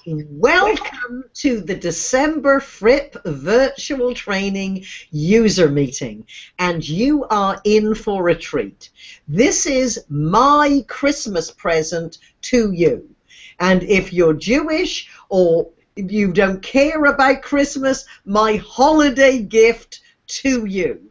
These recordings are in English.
Welcome to the December Fripp virtual training user meeting, and you are in for a treat. This is my Christmas present to you, and if you're Jewish or you don't care about Christmas, my holiday gift to you.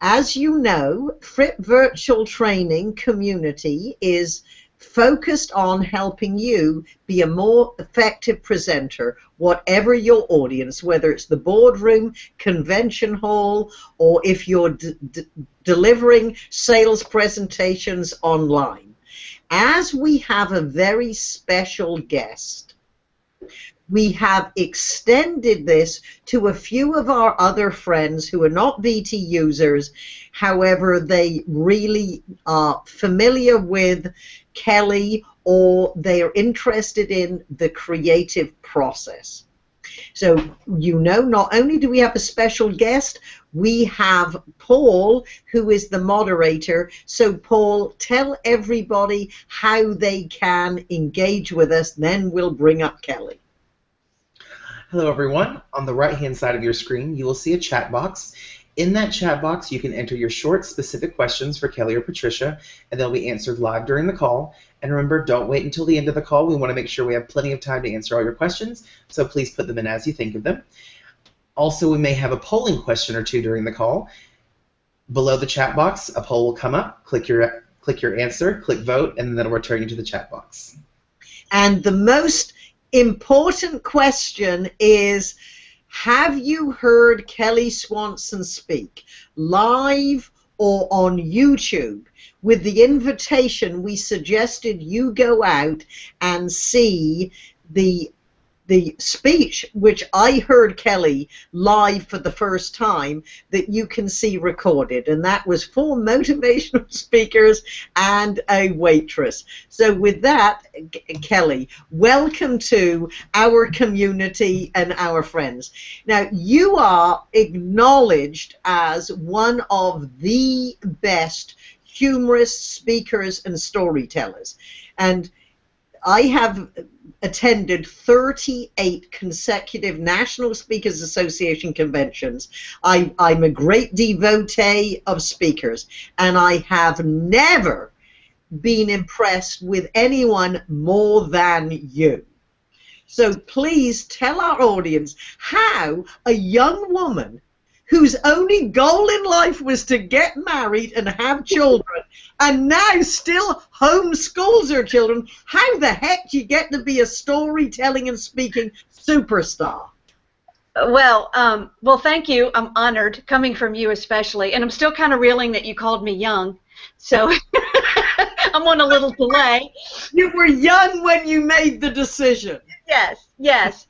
As you know, Fripp virtual training community is focused on helping you be a more effective presenter, whatever your audience, whether it's the boardroom, convention hall, or if you're delivering sales presentations online. As we have a very special guest, we have extended this to a few of our other friends who are not VT users. However, they really are familiar with Kelly, or they are interested in the creative process. So, you know, not only do we have a special guest, we have Paul, who is the moderator. So, Paul, tell everybody how they can engage with us, then we'll bring up Kelly. Hello everyone. On the right-hand side of your screen, you will see a chat box. In that chat box, you can enter your short, specific questions for Kelly or Patricia, and they'll be answered live during the call. And remember, don't wait until the end of the call. We want to make sure we have plenty of time to answer all your questions, so please put them in as you think of them. Also, we may have a polling question or two during the call. Below the chat box, a poll will come up. Click your answer, click vote, and then it'll return you to the chat box. And the most important question is, have you heard Kelly Swanson speak live or on YouTube? With the invitation, we suggested you go out and see the speech, which I heard Kelly live for the first time, that you can see recorded, and that was 4 motivational speakers and a waitress. So with that, Kelly, welcome to our community and our friends. Now, you are acknowledged as one of the best humorous speakers and storytellers, and I have attended 38 consecutive National Speakers Association conventions. I'm a great devotee of speakers, and I have never been impressed with anyone more than you. So please tell our audience how a young woman whose only goal in life was to get married and have children, and now still homeschools her children, how the heck do you get to be a storytelling and speaking superstar? Well, thank you. I'm honored, coming from you especially, and I'm still kind of reeling that you called me young, so I'm on a little delay. You were young when you made the decision. Yes, yes,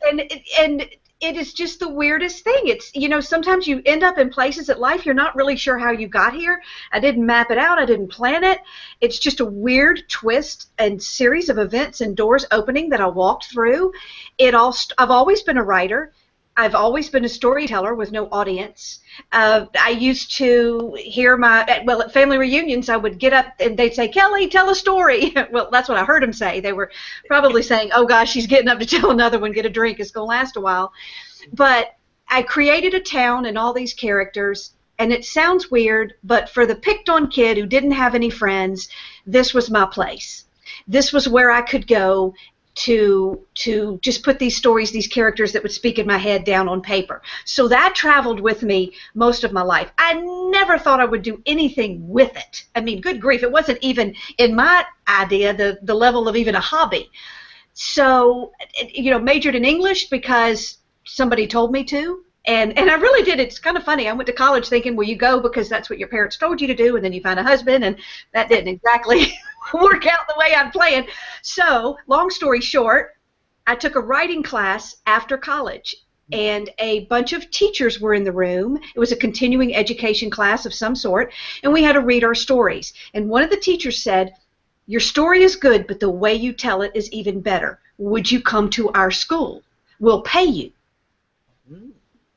and it is just the weirdest thing. It's, you know, sometimes you end up in places in life you're not really sure how you got here. I didn't map it out. I didn't plan it. It's just a weird twist and series of events and doors opening that I walked through. I've always been a writer. I've always been a storyteller with no audience. I used to hear at family reunions, I would get up and they'd say, "Kelly, tell a story." Well, that's what I heard them say. They were probably saying, "Oh gosh, she's getting up to tell another one, get a drink, it's going to last a while." But I created a town and all these characters, and it sounds weird, but for the picked on kid who didn't have any friends, this was my place. This was where I could go to just put these stories, these characters that would speak in my head down on paper. So that traveled with me most of my life. I never thought I would do anything with it. I mean, good grief, it wasn't even in my idea the level of even a hobby. So, you know, majored in English because somebody told me to. And I really did. It's kind of funny. I went to college thinking, well, you go because that's what your parents told you to do, and then you find a husband, and that didn't exactly work out the way I'd planned. So, long story short, I took a writing class after college, and a bunch of teachers were in the room. It was a continuing education class of some sort, and we had to read our stories. And one of the teachers said, "Your story is good, but the way you tell it is even better. Would you come to our school? We'll pay you."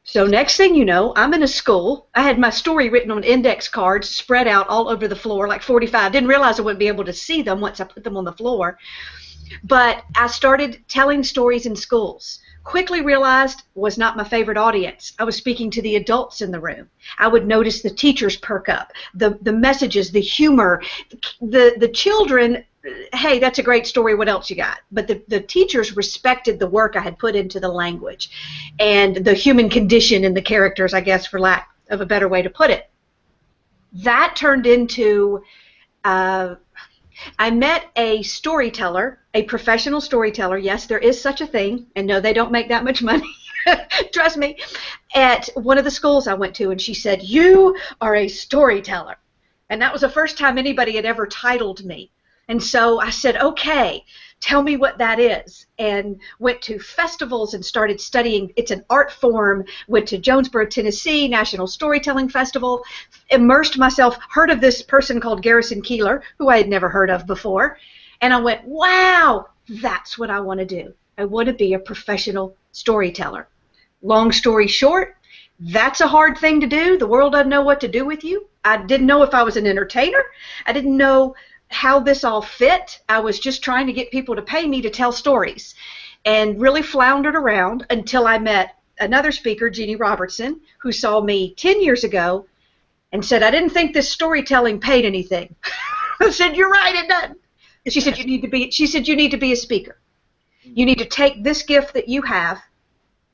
So next thing you know, I'm in a school. I had my story written on index cards spread out all over the floor, like 45. Didn't realize I wouldn't be able to see them once I put them on the floor. But I started telling stories in schools. Quickly realized was not my favorite audience. I was speaking to the adults in the room. I would notice the teachers perk up, the messages, the humor, the children. Hey, that's a great story. What else you got? But the teachers respected the work I had put into the language and the human condition in the characters, I guess, for lack of a better way to put it. That turned into I met a storyteller, a professional storyteller. Yes, there is such a thing. And no, they don't make that much money. Trust me. At one of the schools I went to, and she said, "You are a storyteller." And that was the first time anybody had ever titled me. And so I said, "Okay, tell me what that is." And went to festivals and started studying. It's an art form. Went to Jonesboro, Tennessee, National Storytelling Festival. Immersed myself, heard of this person called Garrison Keillor, who I had never heard of before. And I went, wow, that's what I want to do. I want to be a professional storyteller. Long story short, that's a hard thing to do. The world doesn't know what to do with you. I didn't know if I was an entertainer. I didn't know how this all fit. I was just trying to get people to pay me to tell stories, and really floundered around until I met another speaker, Jeannie Robertson, who saw me 10 years ago and said, "I didn't think this storytelling paid anything." I said, "You're right, it doesn't." She said, "You need to be a speaker. You need to take this gift that you have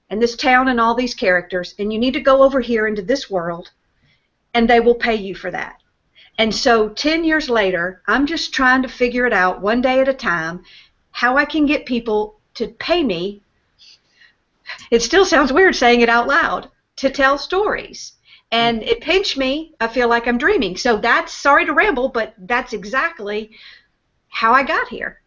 and this town and all these characters, and you need to go over here into this world, and they will pay you for that." And so 10 years later, I'm just trying to figure it out one day at a time, how I can get people to pay me. It still sounds weird saying it out loud, to tell stories. And it pinched me. I feel like I'm dreaming. So that's, sorry to ramble, but that's exactly how I got here.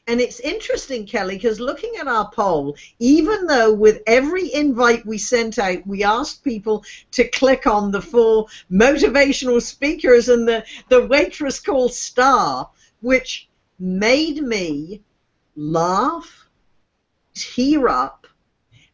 And it's interesting, Kelly, because looking at our poll, even though with every invite we sent out, we asked people to click on the 4 motivational speakers and the waitress called Star, which made me laugh, tear up,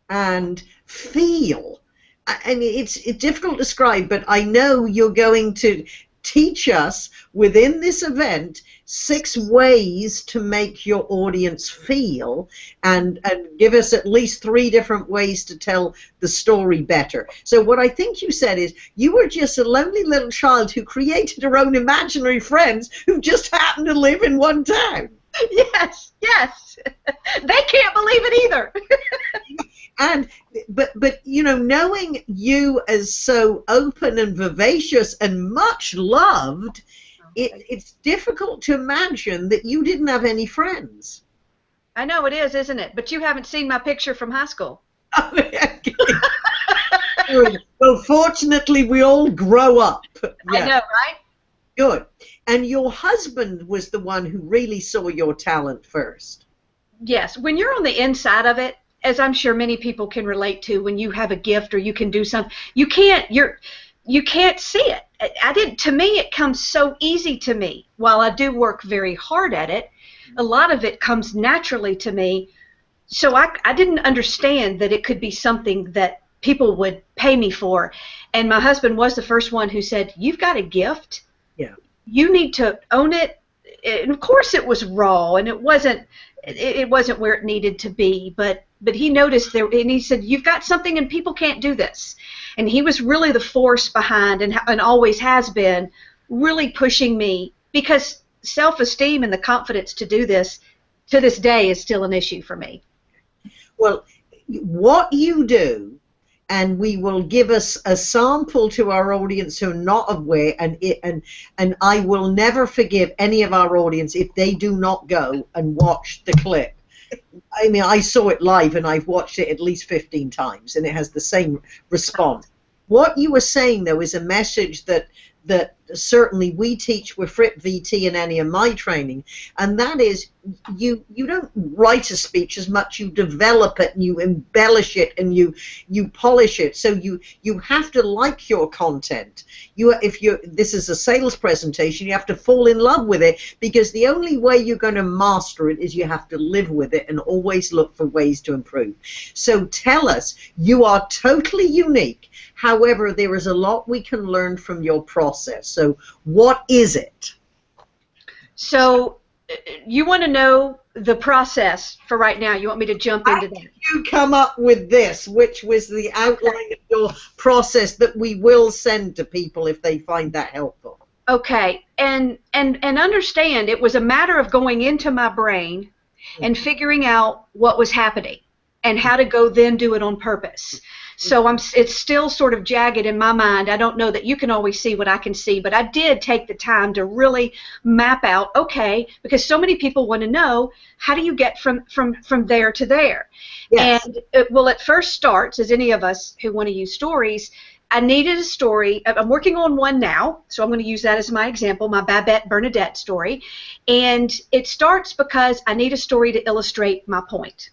and feel. I mean, it's difficult to describe, but I know you're going to teach us within this event 6 ways to make your audience feel, and give us at least 3 different ways to tell the story better. So what I think you said is you were just a lonely little child who created her own imaginary friends who just happened to live in one town. Yes, yes. They can't believe it either. But you know, knowing you as so open and vivacious and much loved, it's difficult to imagine that you didn't have any friends. I know it is, isn't it? But you haven't seen my picture from high school. Well, fortunately, we all grow up. Yeah. I know, right? Good. And your husband was the one who really saw your talent first. Yes. When you're on the inside of it, as I'm sure many people can relate to, when you have a gift or you can do something, you can't see it. To me, it comes so easy to me. While I do work very hard at it, a lot of it comes naturally to me. So I didn't understand that it could be something that people would pay me for. And my husband was the first one who said, "You've got a gift. Yeah. You need to own it." And of course it was raw, and it wasn't where it needed to be, but he noticed there, and he said, "You've got something and people can't do this." And he was really the force behind, and always has been, really pushing me, because self-esteem and the confidence to do this to this day is still an issue for me. Well, what you do, and we will give us a sample to our audience who are not aware, and I will never forgive any of our audience if they do not go and watch the clip. I mean, I saw it live, and I've watched it at least 15 times, and it has the same response. What you were saying, though, is a message that certainly we teach with FrippVT in any of my training, and that is you don't write a speech as much, you develop it and you embellish it and you polish it. So you have to like your content. This is a sales presentation, you have to fall in love with it, because the only way you're going to master it is you have to live with it and always look for ways to improve. So tell us, you are totally unique. However, there is a lot we can learn from your process. So what is it? So you want to know the process for right now. You want me to jump into that? You come up with this, which was the outline of your process that we will send to people if they find that helpful. Okay, and understand it was a matter of going into my brain and figuring out what was happening and how to go then do it on purpose. So it's still sort of jagged in my mind. I don't know that you can always see what I can see, but I did take the time to really map out, okay, because so many people want to know, how do you get from there to there? Yes. And it first starts, as any of us who want to use stories, I needed a story. I'm working on one now, so I'm going to use that as my example, my Babette Bernadette story. And it starts because I need a story to illustrate my point.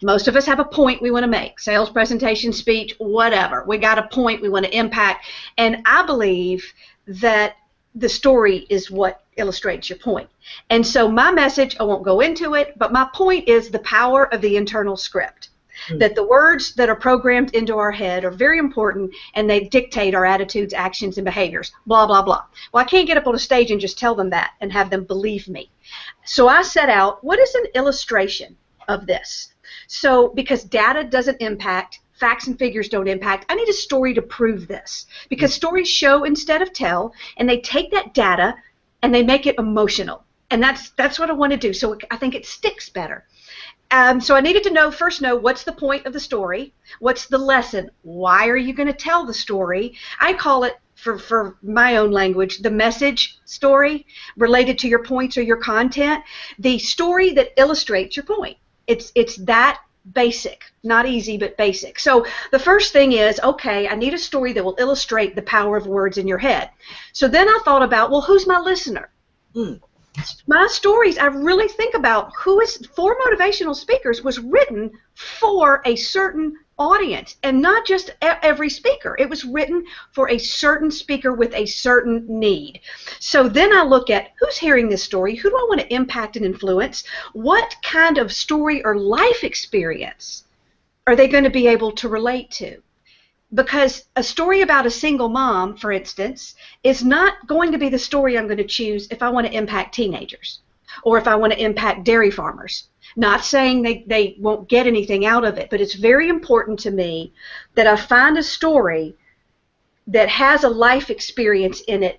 Most of us have a point we want to make, sales presentation, speech, whatever. We got a point we want to impact, and I believe that the story is what illustrates your point. And so my message, I won't go into it, but my point is the power of the internal script. That the words that are programmed into our head are very important, and they dictate our attitudes, actions, and behaviors, blah, blah, blah. Well, I can't get up on a stage and just tell them that and have them believe me. So I set out, what is an illustration of this? So because data doesn't impact, facts and figures don't impact, I need a story to prove this. Because stories show instead of tell, and they take that data and they make it emotional. And that's what I want to do. So I think it sticks better. So I needed to first know what's the point of the story, what's the lesson, why are you going to tell the story. I call it, for my own language, the message story related to your points or your content, the story that illustrates your point. It's that basic, not easy, but basic. So the first thing is, okay, I need a story that will illustrate the power of words in your head. So then I thought about, well, who's my listener? My stories, I really think about For Motivational Speakers was written for a certain audience, and not just every speaker. It was written for a certain speaker with a certain need. So then I look at who's hearing this story, who do I want to impact and influence, what kind of story or life experience are they going to be able to relate to? Because a story about a single mom, for instance, is not going to be the story I'm going to choose if I want to impact teenagers or if I want to impact dairy farmers. Not saying they won't get anything out of it, but it's very important to me that I find a story that has a life experience in it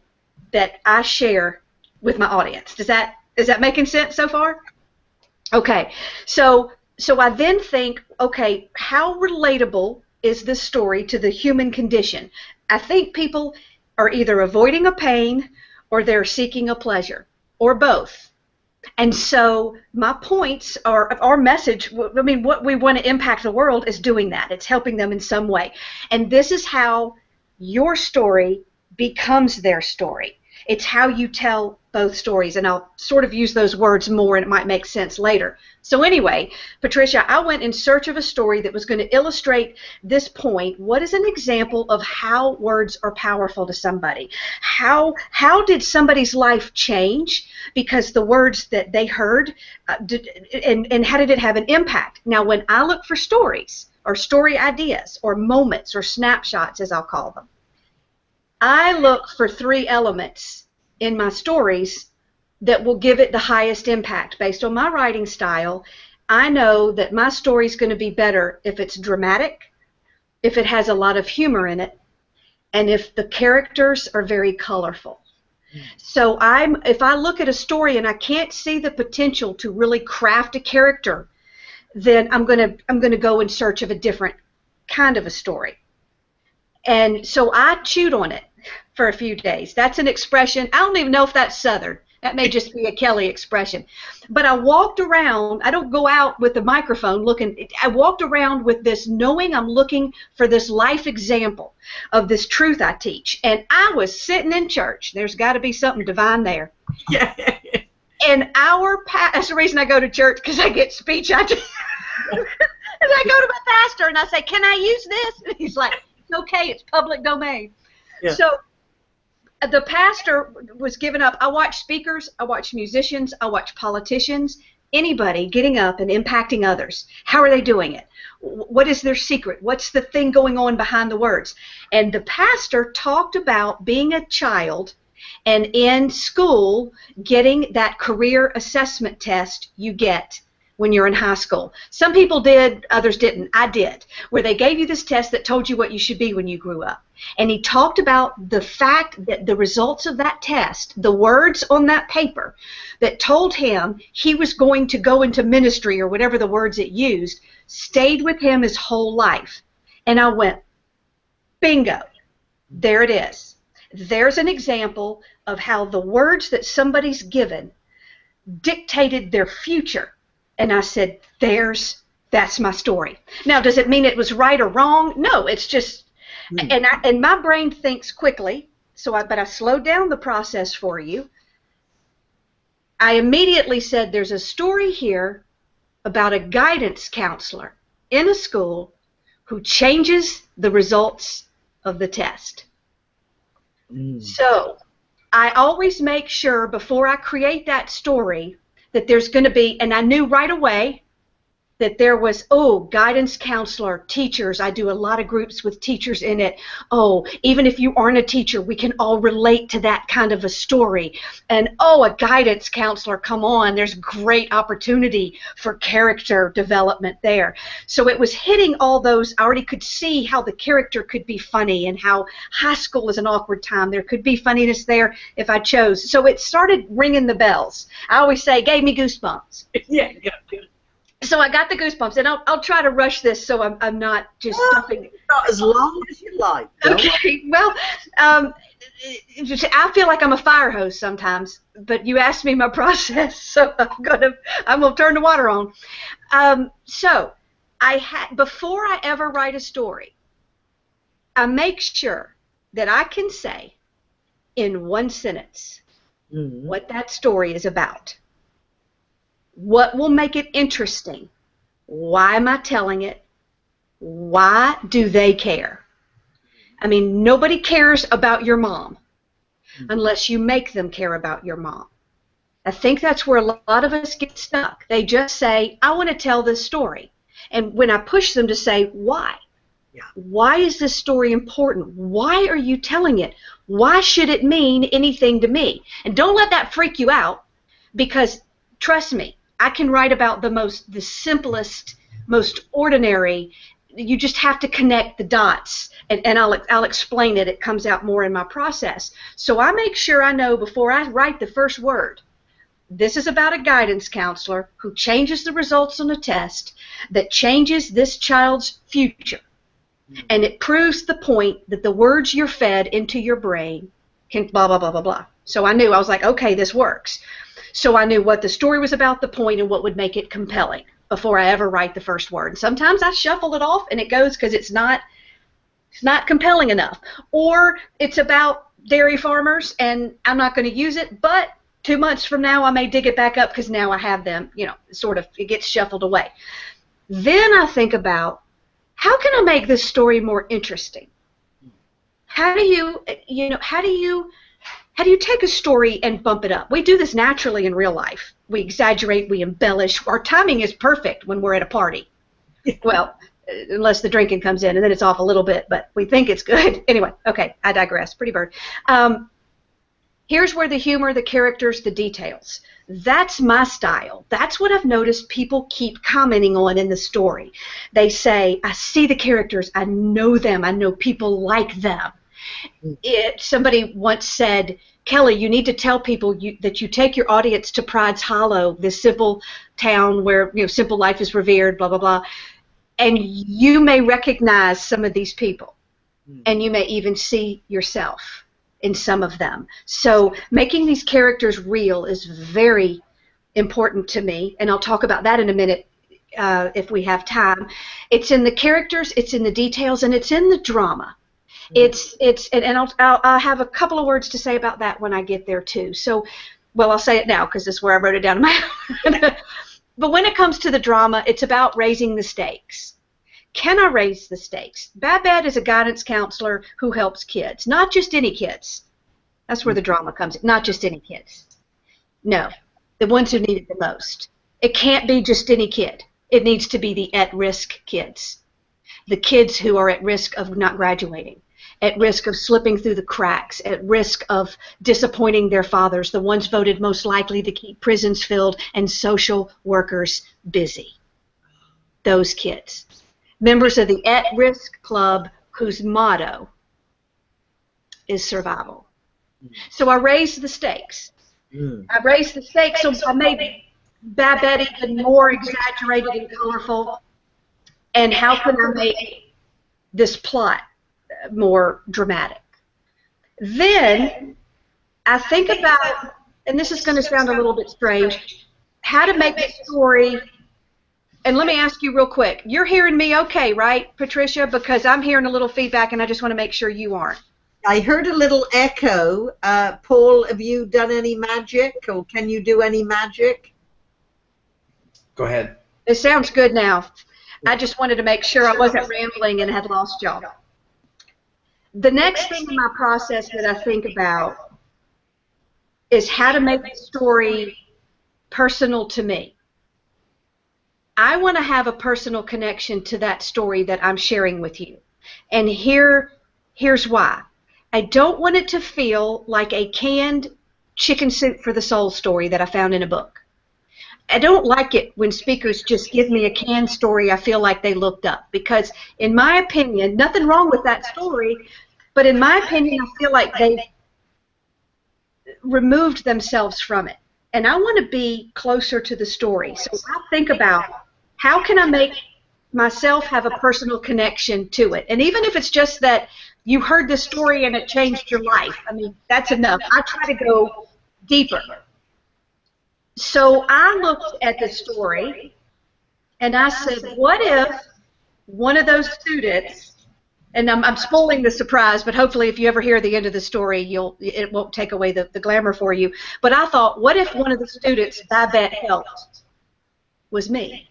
that I share with my audience. Is that making sense so far? Okay, so I then think, okay, how relatable is this story to the human condition? I think people are either avoiding a pain or they're seeking a pleasure, or both. And so my points are, our message, I mean, what we want to impact the world is doing that. It's helping them in some way. And this is how your story becomes their story. It's how you tell both stories, and I'll sort of use those words more and it might make sense later. So anyway, Patricia, I went in search of a story that was going to illustrate this point. What is an example of how words are powerful to somebody? How did somebody's life change because the words that they heard, and how did it have an impact? Now, when I look for stories or story ideas or moments or snapshots, as I'll call them, I look for 3 elements in my stories that will give it the highest impact. Based on my writing style, I know that my story is going to be better if it's dramatic, if it has a lot of humor in it, and if the characters are very colorful. So if I look at a story and I can't see the potential to really craft a character, then I'm going to go in search of a different kind of a story. And so I chewed on it for a few days. That's an expression. I don't even know if that's Southern. That may just be a Kelly expression. But I walked around. I don't go out with the microphone looking. I walked around with this knowing I'm looking for this life example of this truth I teach. And I was sitting in church. There's got to be something divine there. Yeah. And that's the reason I go to church, because I get speech ideas. And I go to my pastor and I say, "Can I use this?" And he's like, "It's okay. It's public domain." Yeah. So the pastor was giving up. I watch speakers, I watch musicians, I watch politicians, anybody getting up and impacting others. How are they doing it? What is their secret? What's the thing going on behind the words? And the pastor talked about being a child And in school, getting that career assessment test you get when you're in high school. Some people did, others didn't. I did, where they gave you this test that told you what you should be when you grew up. And he talked about the fact that the results of that test, the words on that paper that told him he was going to go into ministry or whatever the words it used, stayed with him his whole life. And I went, bingo, there it is. There's an example of how the words that somebody's given dictated their future. And I said, that's my story. Now, does it mean it was right or wrong? No, it's just, and my brain thinks quickly, but I slowed down the process for you. I immediately said, there's a story here about a guidance counselor in a school who changes the results of the test. So I always make sure before I create that story that there's going to be, and I knew right away that there was, guidance counselor, teachers. I do a lot of groups with teachers in it. Even if you aren't a teacher, we can all relate to that kind of a story. And, a guidance counselor, come on, there's great opportunity for character development there. So it was hitting all those. I already could see how the character could be funny and how high school is an awkward time. There could be funniness there if I chose. So it started ringing the bells. I always say, gave me goosebumps. Yeah. So I got the goosebumps, and I'll try to rush this so I'm not just stuffing. Not as long as you like. Okay, well, I feel like I'm a fire hose sometimes, but you asked me my process, so I'm gonna turn the water on. So before I ever write a story, I make sure that I can say in one sentence what that story is about. What will make it interesting? Why am I telling it? Why do they care? I mean, nobody cares about your mom unless you make them care about your mom. I think that's where a lot of us get stuck. They just say, I want to tell this story. And when I push them to say, why? Why is this story important? Why are you telling it? Why should it mean anything to me? And don't let that freak you out, because trust me, I can write about the simplest, most ordinary. You just have to connect the dots, and I'll explain it. It comes out more in my process. So I make sure I know before I write the first word, this is about a guidance counselor who changes the results on a test that changes this child's future. And it proves the point that the words you're fed into your brain can blah, blah, blah, blah, blah. So I was like, okay, this works. So I knew what the story was about, the point, and what would make it compelling before I ever write the first word. And sometimes I shuffle it off and it goes because it's not compelling enough. Or it's about dairy farmers and I'm not going to use it, but 2 months from now I may dig it back up because now I have them, sort of, it gets shuffled away. Then I think about, how can I make this story more interesting? How do you take a story and bump it up? We do this naturally in real life. We exaggerate, we embellish. Our timing is perfect when we're at a party. Well, unless the drinking comes in, and then it's off a little bit, but we think it's good. Anyway, okay, I digress. Pretty bird. Here's where the humor, the characters, the details. That's my style. That's what I've noticed people keep commenting on in the story. They say, I see the characters, I know them, I know people like them. Somebody once said, Kelly, you need to tell people that you take your audience to Pride's Hollow, this simple town where simple life is revered, blah, blah, blah, and you may recognize some of these people, and you may even see yourself in some of them. So making these characters real is very important to me, and I'll talk about that in a minute if we have time. It's in the characters, it's in the details, and it's in the drama. I'll have a couple of words to say about that when I get there too. So, well, I'll say it now because this is where I wrote it down in my. But when it comes to the drama, it's about raising the stakes. Can I raise the stakes? Babette is a guidance counselor who helps kids, not just any kids. That's where the drama comes in. Not just any kids. No, the ones who need it the most. It can't be just any kid. It needs to be the at-risk kids, the kids who are at risk of not graduating. at risk of slipping through the cracks, at risk of disappointing their fathers, the ones voted most likely to keep prisons filled and social workers busy. Those kids. Members of the at-risk club whose motto is survival. So I raised the stakes. I raised the stakes so I made Babette even more exaggerated and colorful. And how can I make this plot more dramatic? Then I think about, and this is going to sound a little bit strange, how to make the story. And let me ask you real quick. You're hearing me okay, right, Patricia? Because I'm hearing a little feedback, and I just want to make sure you aren't. I heard a little echo. Paul, have you done any magic, or can you do any magic? Go ahead. It sounds good now. I just wanted to make sure I wasn't rambling and had lost y'all. The next thing in my process that I think about is how to make the story personal to me. I want to have a personal connection to that story that I'm sharing with you. And here's why. I don't want it to feel like a canned chicken soup for the soul story that I found in a book. I don't like it when speakers just give me a canned story I feel like they looked up, because in my opinion, nothing wrong with that story, but in my opinion, I feel like they've removed themselves from it. And I want to be closer to the story. So I think about, how can I make myself have a personal connection to it? And even if it's just that you heard the story and it changed your life, I mean, that's enough. I try to go deeper. So I looked at the story and I said, what if one of those students, and I'm spoiling the surprise, but hopefully if you ever hear the end of the story, it won't take away the glamour for you. But I thought, what if one of the students Babette helped was me?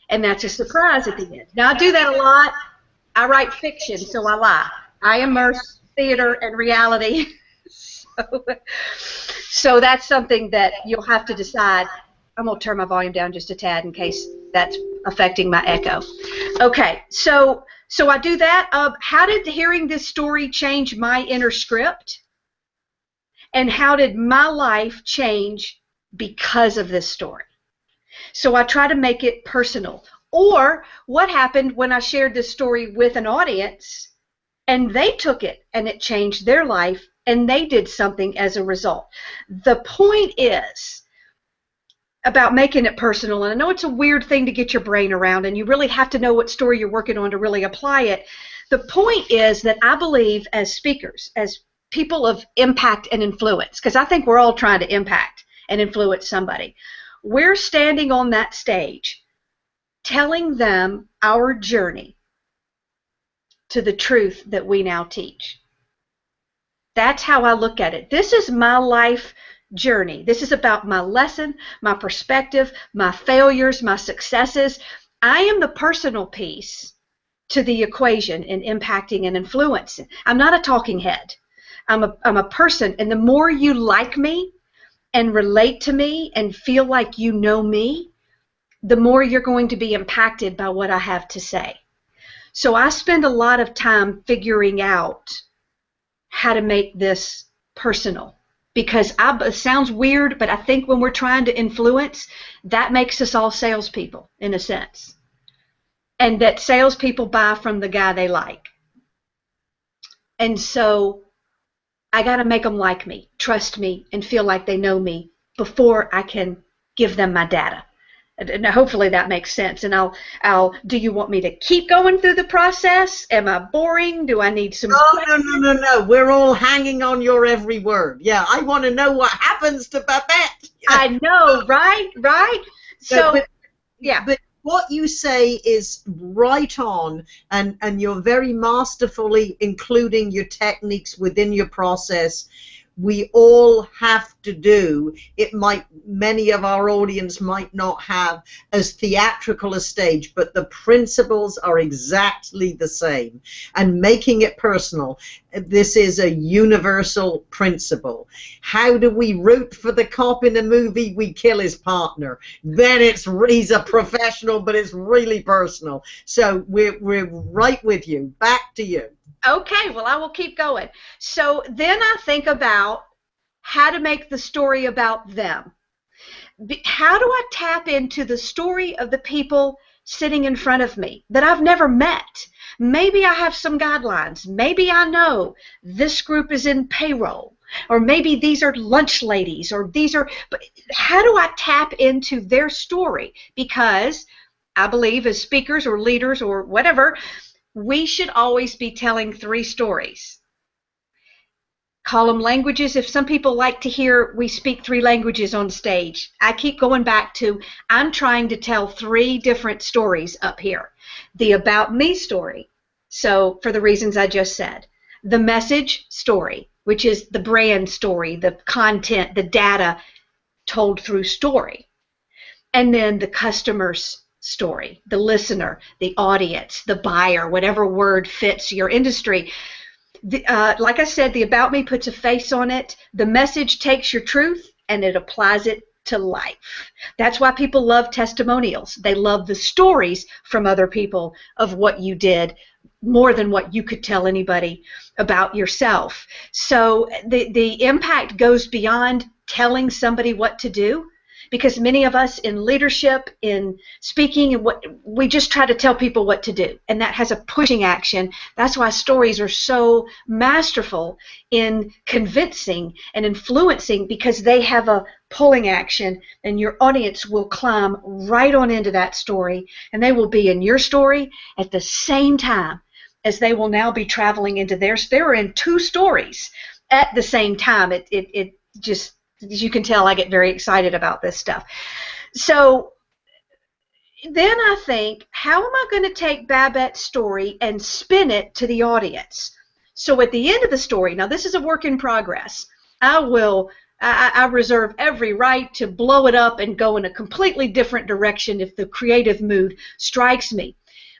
And that's a surprise at the end. Now, I do that a lot. I write fiction, so I lie. I immerse theater and reality. So that's something that you'll have to decide. I'm going to turn my volume down just a tad in case that's affecting my echo. Okay, so I do that. How did hearing this story change my inner script? And how did my life change because of this story? So I try to make it personal. Or what happened when I shared this story with an audience and they took it and it changed their life and they did something as a result. The point is about making it personal, and I know it's a weird thing to get your brain around and you really have to know what story you're working on to really apply it. The point is that I believe as speakers, as people of impact and influence, because I think we're all trying to impact and influence somebody, we're standing on that stage telling them our journey to the truth that we now teach. That's how I look at it. This is my life journey. This is about my lesson, my perspective, my failures, my successes. I am the personal piece to the equation in impacting and influencing. I'm not a talking head. I'm a person, and the more you like me and relate to me and feel like you know me, the more you're going to be impacted by what I have to say. So I spend a lot of time figuring out how to make this personal, because it sounds weird, but I think when we're trying to influence, that makes us all salespeople in a sense, and that salespeople buy from the guy they like. And so I got to make them like me, trust me, and feel like they know me before I can give them my data. And hopefully that makes sense. And do you want me to keep going through the process? Am I boring? Do I need some? No. We're all hanging on your every word. Yeah, I want to know what happens to Babette. I know, right? So, yeah. But what you say is right on, and you're very masterfully including your techniques within your process. We all have to do. Many of our audience might not have as theatrical a stage, but the principles are exactly the same. And making it personal, this is a universal principle. How do we root for the cop in a movie? We kill his partner. Then he's a professional, but it's really personal. So we're right with you. Back to you. Okay, well, I will keep going. So then I think about how to make the story about them. How do I tap into the story of the people sitting in front of me that I've never met? Maybe I have some guidelines. Maybe I know this group is in payroll, or maybe these are lunch ladies, or these are, but how do I tap into their story? Because I believe as speakers or leaders or whatever, we should always be telling 3 stories. Call them languages. If some people like to hear we speak 3 languages on stage, I keep going back to I'm trying to tell 3 different stories up here. The about me story, so for the reasons I just said. The message story, which is the brand story, the content, the data told through story. And then the customer's story, the listener, the audience, the buyer, whatever word fits your industry. Like I said, the about me puts a face on it. The message takes your truth and it applies it to life. That's why people love testimonials. They love the stories from other people of what you did more than what you could tell anybody about yourself. So the impact goes beyond telling somebody what to do, because many of us in leadership, in speaking, and what we just try to tell people what to do, and that has a pushing action. That's why stories are so masterful in convincing and influencing, because they have a pulling action, and your audience will climb right on into that story, and they will be in your story at the same time as they will now be traveling into theirs. They're in 2 stories at the same time. It just, as you can tell, I get very excited about this stuff. So then I think, how am I going to take Babette's story and spin it to the audience? So at the end of the story, now this is a work in progress. I reserve every right to blow it up and go in a completely different direction if the creative mood strikes me.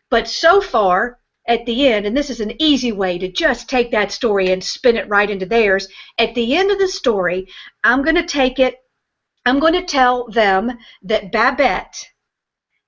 But so far, at the end, and this is an easy way to just take that story and spin it right into theirs, at the end of the story, I'm going to tell them that Babette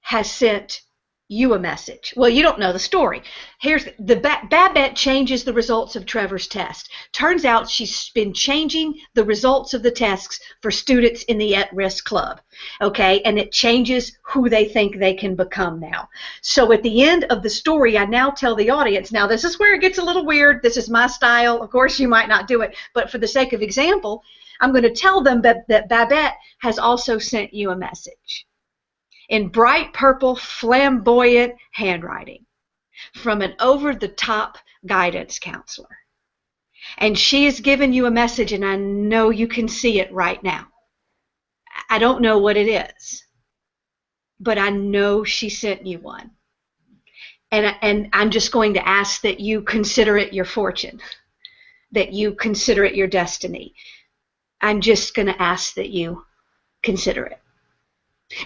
has sent you a message. Well, you don't know the story. Here's the Babette changes the results of Trevor's test. Turns out she's been changing the results of the tests for students in the at-risk club. Okay, and it changes who they think they can become now. So at the end of the story, I now tell the audience, now this is where it gets a little weird. This is my style. Of course, you might not do it, but for the sake of example, I'm going to tell them that Babette has also sent you a message in bright purple, flamboyant handwriting from an over-the-top guidance counselor. And she has given you a message, and I know you can see it right now. I don't know what it is, but I know she sent you one. And I'm just going to ask that you consider it your fortune, that you consider it your destiny. I'm just going to ask that you consider it.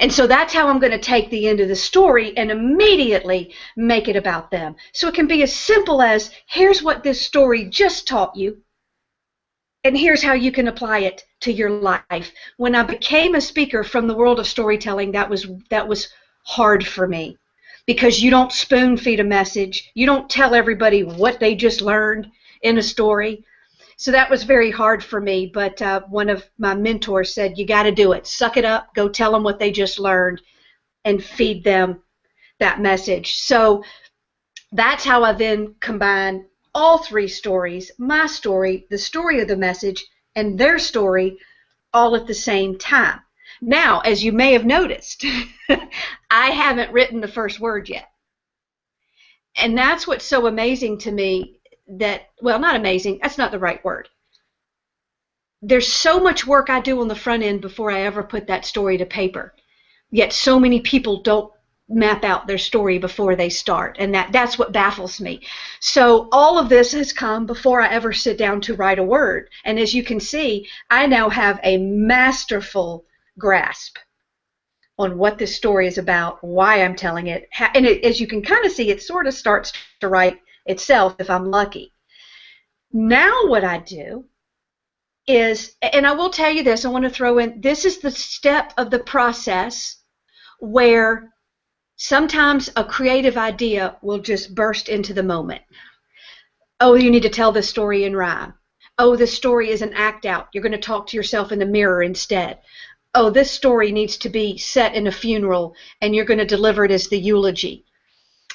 And so that's how I'm going to take the end of the story and immediately make it about them. So it can be as simple as, here's what this story just taught you, and here's how you can apply it to your life. When I became a speaker from the world of storytelling, that was hard for me, because you don't spoon feed a message. You don't tell everybody what they just learned in a story. So that was very hard for me, but one of my mentors said, you got to do it. Suck it up, go tell them what they just learned, and feed them that message. So that's how I then combine all 3 stories, my story, the story of the message, and their story, all at the same time. Now, as you may have noticed, I haven't written the first word yet. And that's what's so amazing to me. That, well, not amazing, that's not the right word. There's so much work I do on the front end before I ever put that story to paper. Yet so many people don't map out their story before they start, and that's what baffles me. So all of this has come before I ever sit down to write a word. And as you can see, I now have a masterful grasp on what this story is about, why I'm telling it, and as you can kind of see, it sort of starts to write itself if I'm lucky. Now what I do is, and I will tell you this, I want to throw in, this is the step of the process where sometimes a creative idea will just burst into the moment. Oh, you need to tell this story in rhyme. Oh, this story is an act out. You're going to talk to yourself in the mirror instead. Oh, this story needs to be set in a funeral, and you're going to deliver it as the eulogy.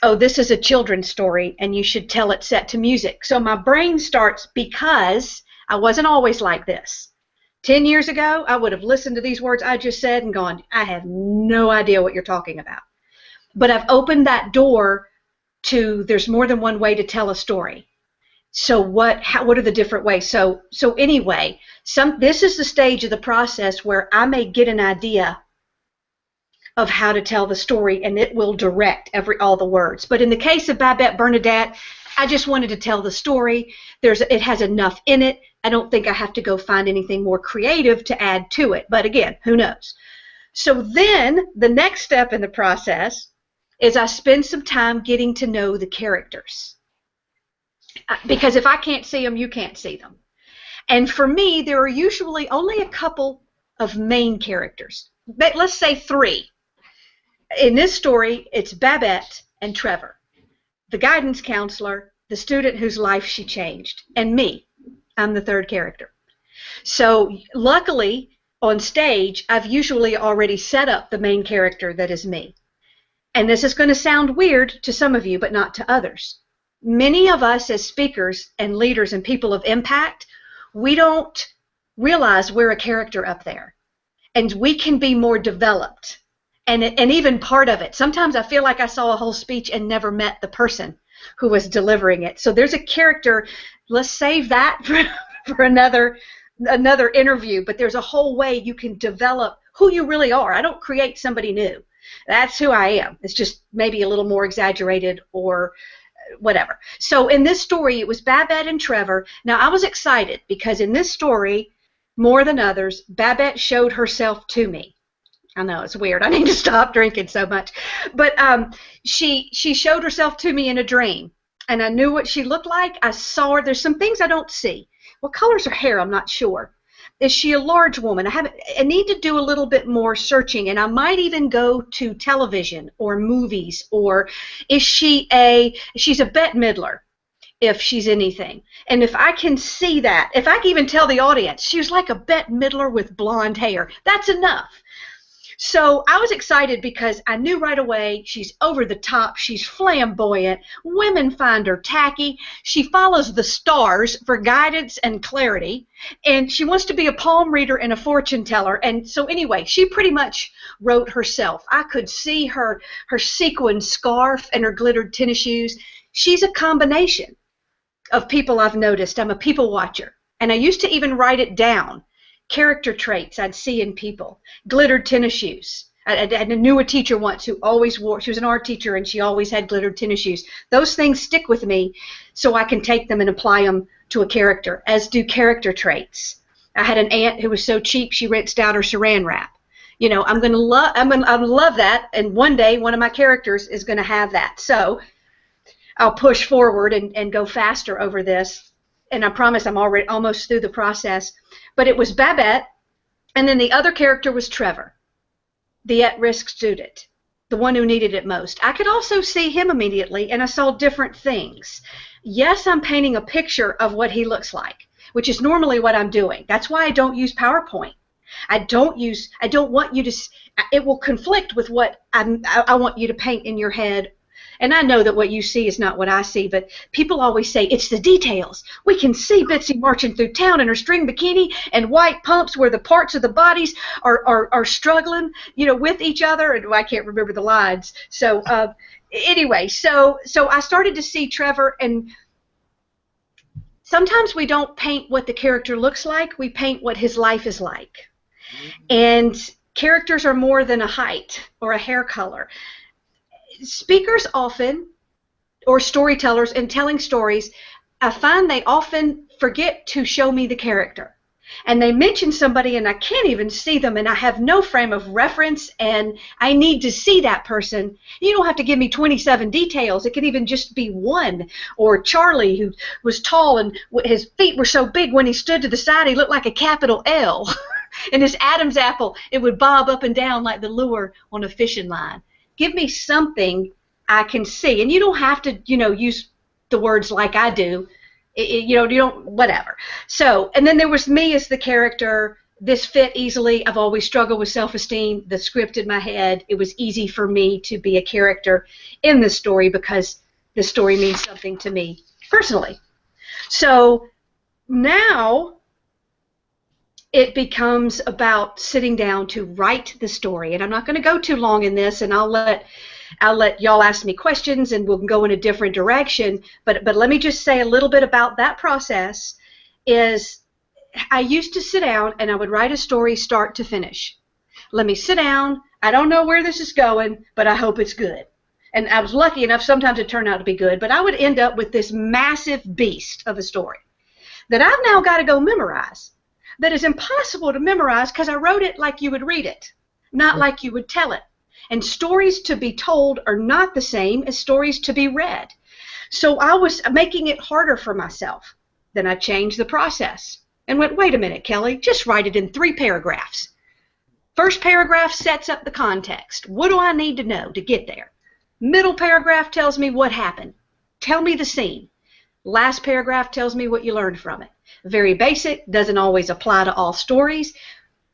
Oh, this is a children's story, and you should tell it set to music. So my brain starts, because I wasn't always like this. 10 years ago, I would have listened to these words I just said and gone, I have no idea what you're talking about. But I've opened that door to there's more than one way to tell a story. So what are the different ways? So anyway, this is the stage of the process where I may get an idea of how to tell the story, and it will direct all the words. But in the case of Babette Bernadette, I just wanted to tell the story. It has enough in it. I don't think I have to go find anything more creative to add to it. But again, who knows? So then the next step in the process is I spend some time getting to know the characters. Because if I can't see them, you can't see them. And for me, there are usually only a couple of main characters. But let's say 3. In this story, it's Babette and Trevor, the guidance counselor, the student whose life she changed, and me. I'm the 3rd character. So luckily, on stage, I've usually already set up the main character that is me. And this is going to sound weird to some of you, but not to others. Many of us as speakers and leaders and people of impact, we don't realize we're a character up there. And we can be more developed. And even part of it. Sometimes I feel like I saw a whole speech and never met the person who was delivering it. So there's a character. Let's save that for another interview. But there's a whole way you can develop who you really are. I don't create somebody new. That's who I am. It's just maybe a little more exaggerated or whatever. So in this story, it was Babette and Trevor. Now, I was excited because in this story, more than others, Babette showed herself to me. I know, it's weird. I need to stop drinking so much. But she showed herself to me in a dream, and I knew what she looked like. I saw her. There's some things I don't see. What color's her hair? I'm not sure. Is she a large woman? I need to do a little bit more searching, and I might even go to television or movies. Or is she's a Bette Midler, if she's anything. And if I can see that, if I can even tell the audience, she was like a Bette Midler with blonde hair, that's enough. So I was excited because I knew right away she's over the top, she's flamboyant, women find her tacky, she follows the stars for guidance and clarity, and she wants to be a palm reader and a fortune teller. And so anyway, she pretty much wrote herself. I could see her sequin scarf and her glittered tennis shoes. She's a combination of people I've noticed. I'm a people watcher, and I used to even write it down. Character traits I'd see in people. Glittered tennis shoes. I knew a teacher once who always wore, she was an art teacher, and she always had glittered tennis shoes. Those things stick with me so I can take them and apply them to a character, as do character traits. I had an aunt who was so cheap she rinsed out her saran wrap. You know, I love that, and one day one of my characters is going to have that. So I'll push forward and go faster over this, and I promise I'm already almost through the process. But it was Babette, and then the other character was Trevor, the at-risk student, the one who needed it most. I could also see him immediately, and I saw different things. Yes, I'm painting a picture of what he looks like, which is normally what I'm doing. That's why I don't use PowerPoint. I don't want you to, it will conflict with what I want you to paint in your head. And I know that what you see is not what I see, but people always say, it's the details. We can see Bitsy marching through town in her string bikini and white pumps where the parts of the bodies are struggling, you know, with each other. And I can't remember the lines. So anyway, so I started to see Trevor, and sometimes we don't paint what the character looks like. We paint what his life is like. And characters are more than a height or a hair color. Speakers often, or storytellers in telling stories, I find they often forget to show me the character. And they mention somebody and I can't even see them, and I have no frame of reference, and I need to see that person. You don't have to give me 27 details. It could even just be one. Or Charlie, who was tall and his feet were so big when he stood to the side he looked like a capital L. And his Adam's apple, it would bob up and down like the lure on a fishing line. Give me something I can see. And you don't have to, you know, use the words like I do. You know, you don't, whatever. So, and then there was me as the character. This fit easily. I've always struggled with self-esteem. The script in my head, it was easy for me to be a character in the story because the story means something to me personally. So now it becomes about sitting down to write the story. And I'm not going to go too long in this, and I'll let y'all ask me questions and we'll go in a different direction. But let me just say a little bit about that process. Is I used to sit down and I would write a story start to finish. Let me sit down. I don't know where this is going, but I hope it's good. And I was lucky enough, sometimes it turned out to be good, but I would end up with this massive beast of a story that I've now got to go memorize. That is impossible to memorize because I wrote it like you would read it, not like you would tell it. And stories to be told are not the same as stories to be read. So I was making it harder for myself. Then I changed the process and went, wait a minute, Kelly, just write it in 3 paragraphs. First paragraph sets up the context. What do I need to know to get there? Middle paragraph tells me what happened. Tell me the scene. Last paragraph tells me what you learned from it. Very basic, doesn't always apply to all stories,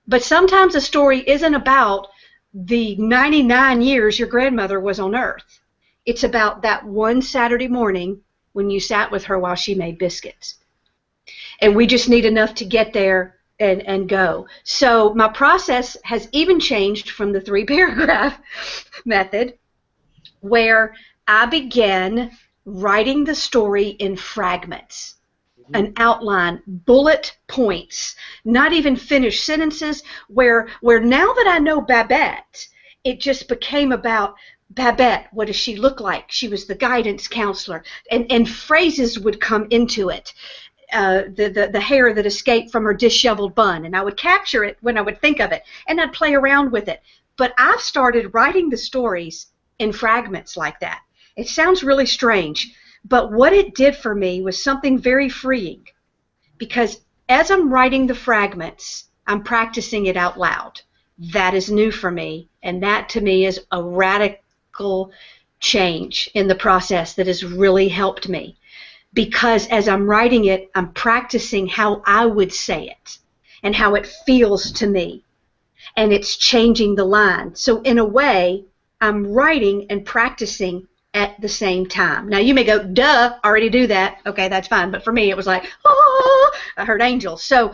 but sometimes a story isn't about the 99 years your grandmother was on Earth. It's about that one Saturday morning when you sat with her while she made biscuits. And we just need enough to get there and go. So my process has even changed from the 3-paragraph method, where I began writing the story in fragments, an outline, bullet points, not even finished sentences, where now that I know Babette, it just became about Babette, what does she look like? She was the guidance counselor, and phrases would come into it. The hair that escaped from her disheveled bun, and I would capture it when I would think of it, and I'd play around with it. But I've started writing the stories in fragments like that. It sounds really strange, but what it did for me was something very freeing, because as I'm writing the fragments, I'm practicing it out loud. That is new for me, and that to me is a radical change in the process that has really helped me. Because as I'm writing it, I'm practicing how I would say it and how it feels to me. And it's changing the line. So in a way, I'm writing and practicing at the same time. Now you may go, duh, I already do that. Okay, that's fine. But for me, it was like, oh, I heard angels. So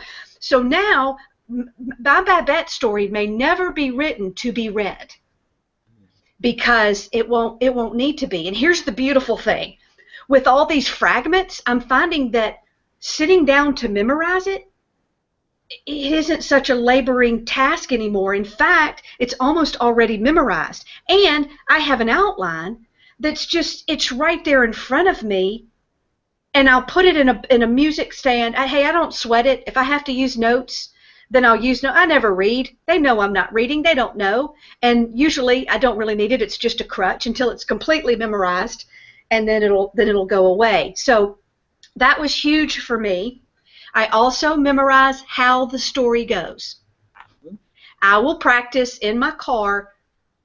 now, my Babette story may never be written to be read, because it won't need to be. And here's the beautiful thing. With all these fragments, I'm finding that sitting down to memorize it isn't such a laboring task anymore. In fact, it's almost already memorized. And I have an outline that's just, it's right there in front of me, and I'll put it in a music stand. Hey, I don't sweat it. If I have to use notes, then I'll use notes. I never read. They know I'm not reading. They don't know. And usually I don't really need it. It's just a crutch until it's completely memorized. And then it'll go away. So that was huge for me. I also memorize how the story goes. I will practice in my car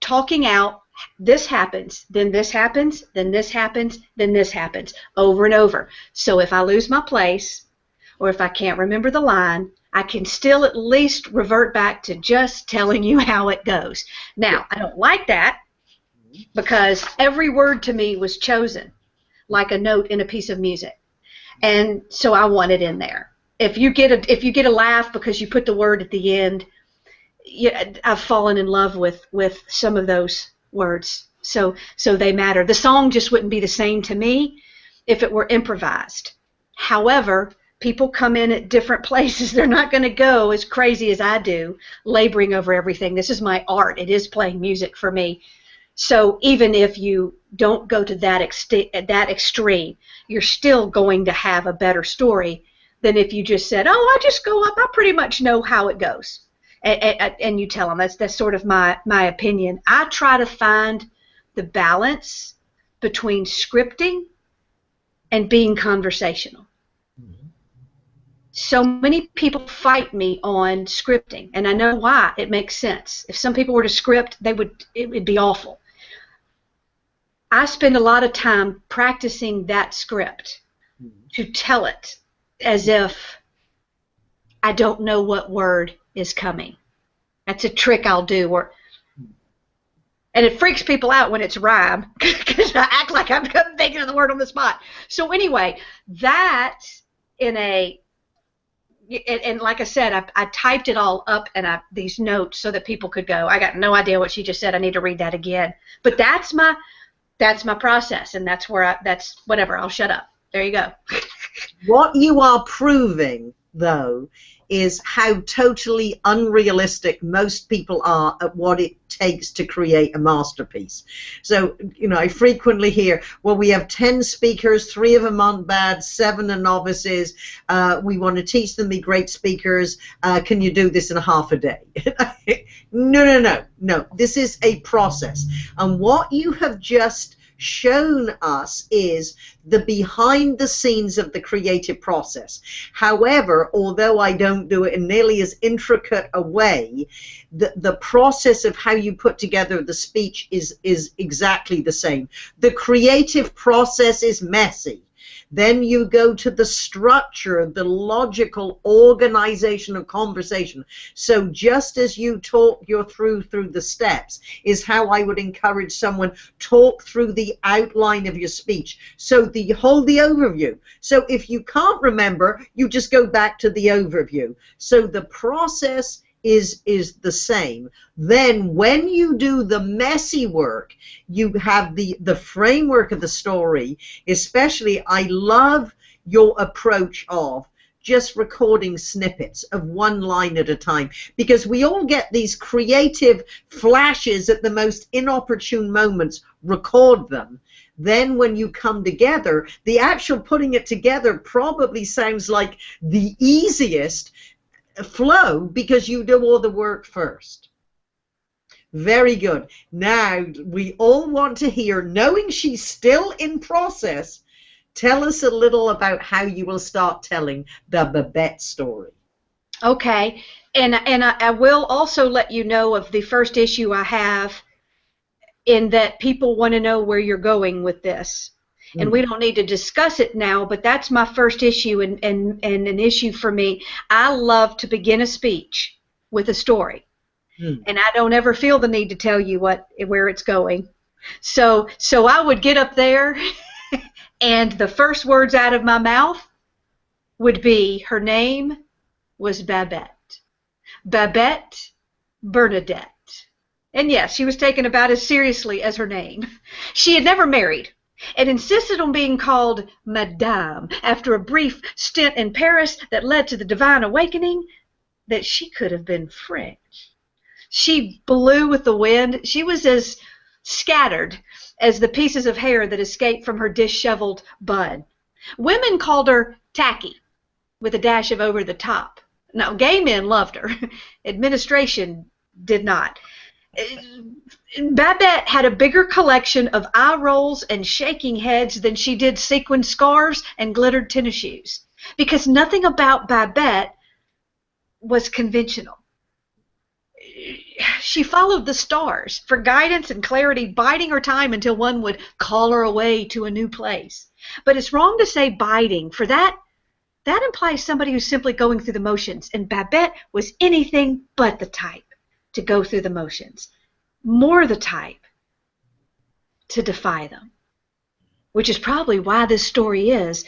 talking out, this happens, then this happens, then this happens, then this happens, over and over. So if I lose my place, or if I can't remember the line, I can still at least revert back to just telling you how it goes. Now, I don't like that, because every word to me was chosen like a note in a piece of music, and so I want it in there. If you get a laugh because you put the word at the end, I've fallen in love with some of those words, so they matter. The song just wouldn't be the same to me if it were improvised. However, people come in at different places. They're not going to go as crazy as I do, laboring over everything. This is my art. It is playing music for me. So even if you don't go to that extreme, you're still going to have a better story than if you just said, oh, I just go up, I pretty much know how it goes. And you tell them. That's sort of my opinion. I try to find the balance between scripting and being conversational. So many people fight me on scripting, and I know why. It makes sense. If some people were to script, it would be awful. I spend a lot of time practicing that script, to tell it as if I don't know what word is coming. That's a trick I'll do. And it freaks people out when it's rhyme because I act like I'm thinking of the word on the spot. So anyway, that and like I said, I typed it all up in these notes so that people could go, I got no idea what she just said. I need to read that again. But that's my process, and that's whatever. I'll shut up. There you go. What you are proving, though, is how totally unrealistic most people are at what it takes to create a masterpiece. So, I frequently hear, well, we have 10 speakers, 3 of them aren't bad, 7 are novices, we want to teach them to be great speakers, can you do this in half a day? No. This is a process. And what you have just shown us is the behind the scenes of the creative process. However, although I don't do it in nearly as intricate a way, the process of how you put together the speech is exactly the same. The creative process is messy. Then you go to the structure, the logical organization of conversation. So just as you talk through the steps is how I would encourage someone, talk through the outline of your speech. So hold the overview. So if you can't remember, you just go back to the overview. So the process is the same. Then when you do the messy work, you have the framework of the story. Especially, I love your approach of just recording snippets of one line at a time, because we all get these creative flashes at the most inopportune moments. Record them. Then when you come together, the actual putting it together probably sounds like the easiest flow because you do all the work first. Very good. Now we all want to hear, knowing she's still in process, tell us a little about how you will start telling the Babette story. Okay, and I will also let you know of the first issue I have, in that people want to know where you're going with this. And we don't need to discuss it now, but that's my first issue and an issue for me. I love to begin a speech with a story. And I don't ever feel the need to tell you where it's going. So I would get up there and the first words out of my mouth would be, her name was Babette. Babette Bernadette. And yes, she was taken about as seriously as her name. She had never married and insisted on being called Madame after a brief stint in Paris that led to the divine awakening that she could have been French. She blew with the wind. She was as scattered as the pieces of hair that escaped from her disheveled bud. Women called her tacky, with a dash of over the top. Now, gay men loved her. Administration did not. Babette had a bigger collection of eye rolls and shaking heads than she did sequined scarves and glittered tennis shoes, because nothing about Babette was conventional. She followed the stars for guidance and clarity, biding her time until one would call her away to a new place. But it's wrong to say biding, for that implies somebody who's simply going through the motions, and Babette was anything but the type to go through the motions, more the type to defy them, which is probably why this story is,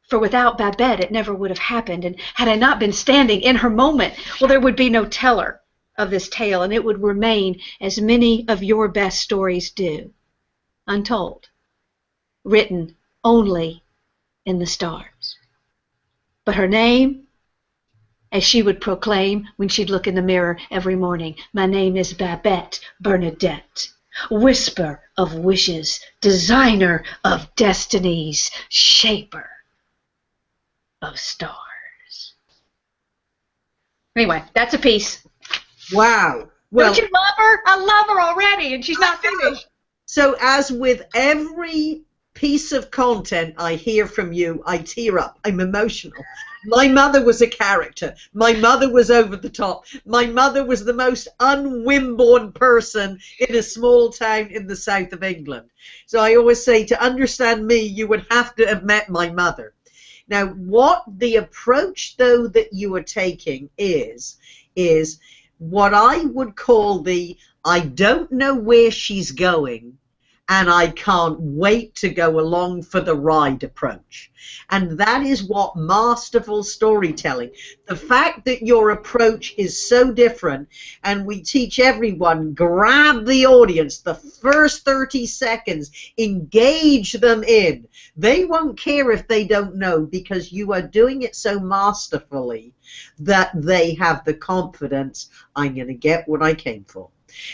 for without Babette it never would have happened, and had I not been standing in her moment, well, there would be no teller of this tale, and it would remain as many of your best stories do, untold, written only in the stars. But her name, as she would proclaim when she'd look in the mirror every morning, my name is Babette Bernadette, whisper of wishes, designer of destinies, shaper of stars. Anyway, that's a piece. Wow. Well, don't you love her? I love her already, and she's not finished. So as with every piece of content I hear from you, I tear up. I'm emotional. My mother was a character. My mother was over the top. My mother was the most un-Wimborne person in a small town in the south of England. So I always say, to understand me, you would have to have met my mother. Now, what the approach, though, that you are taking is what I would call the I don't know where she's going, and I can't wait to go along for the ride approach. And that is what masterful storytelling, the fact that your approach is so different, and we teach everyone, grab the audience, the first 30 seconds, engage them in. They won't care if they don't know, because you are doing it so masterfully that they have the confidence, I'm going to get what I came for.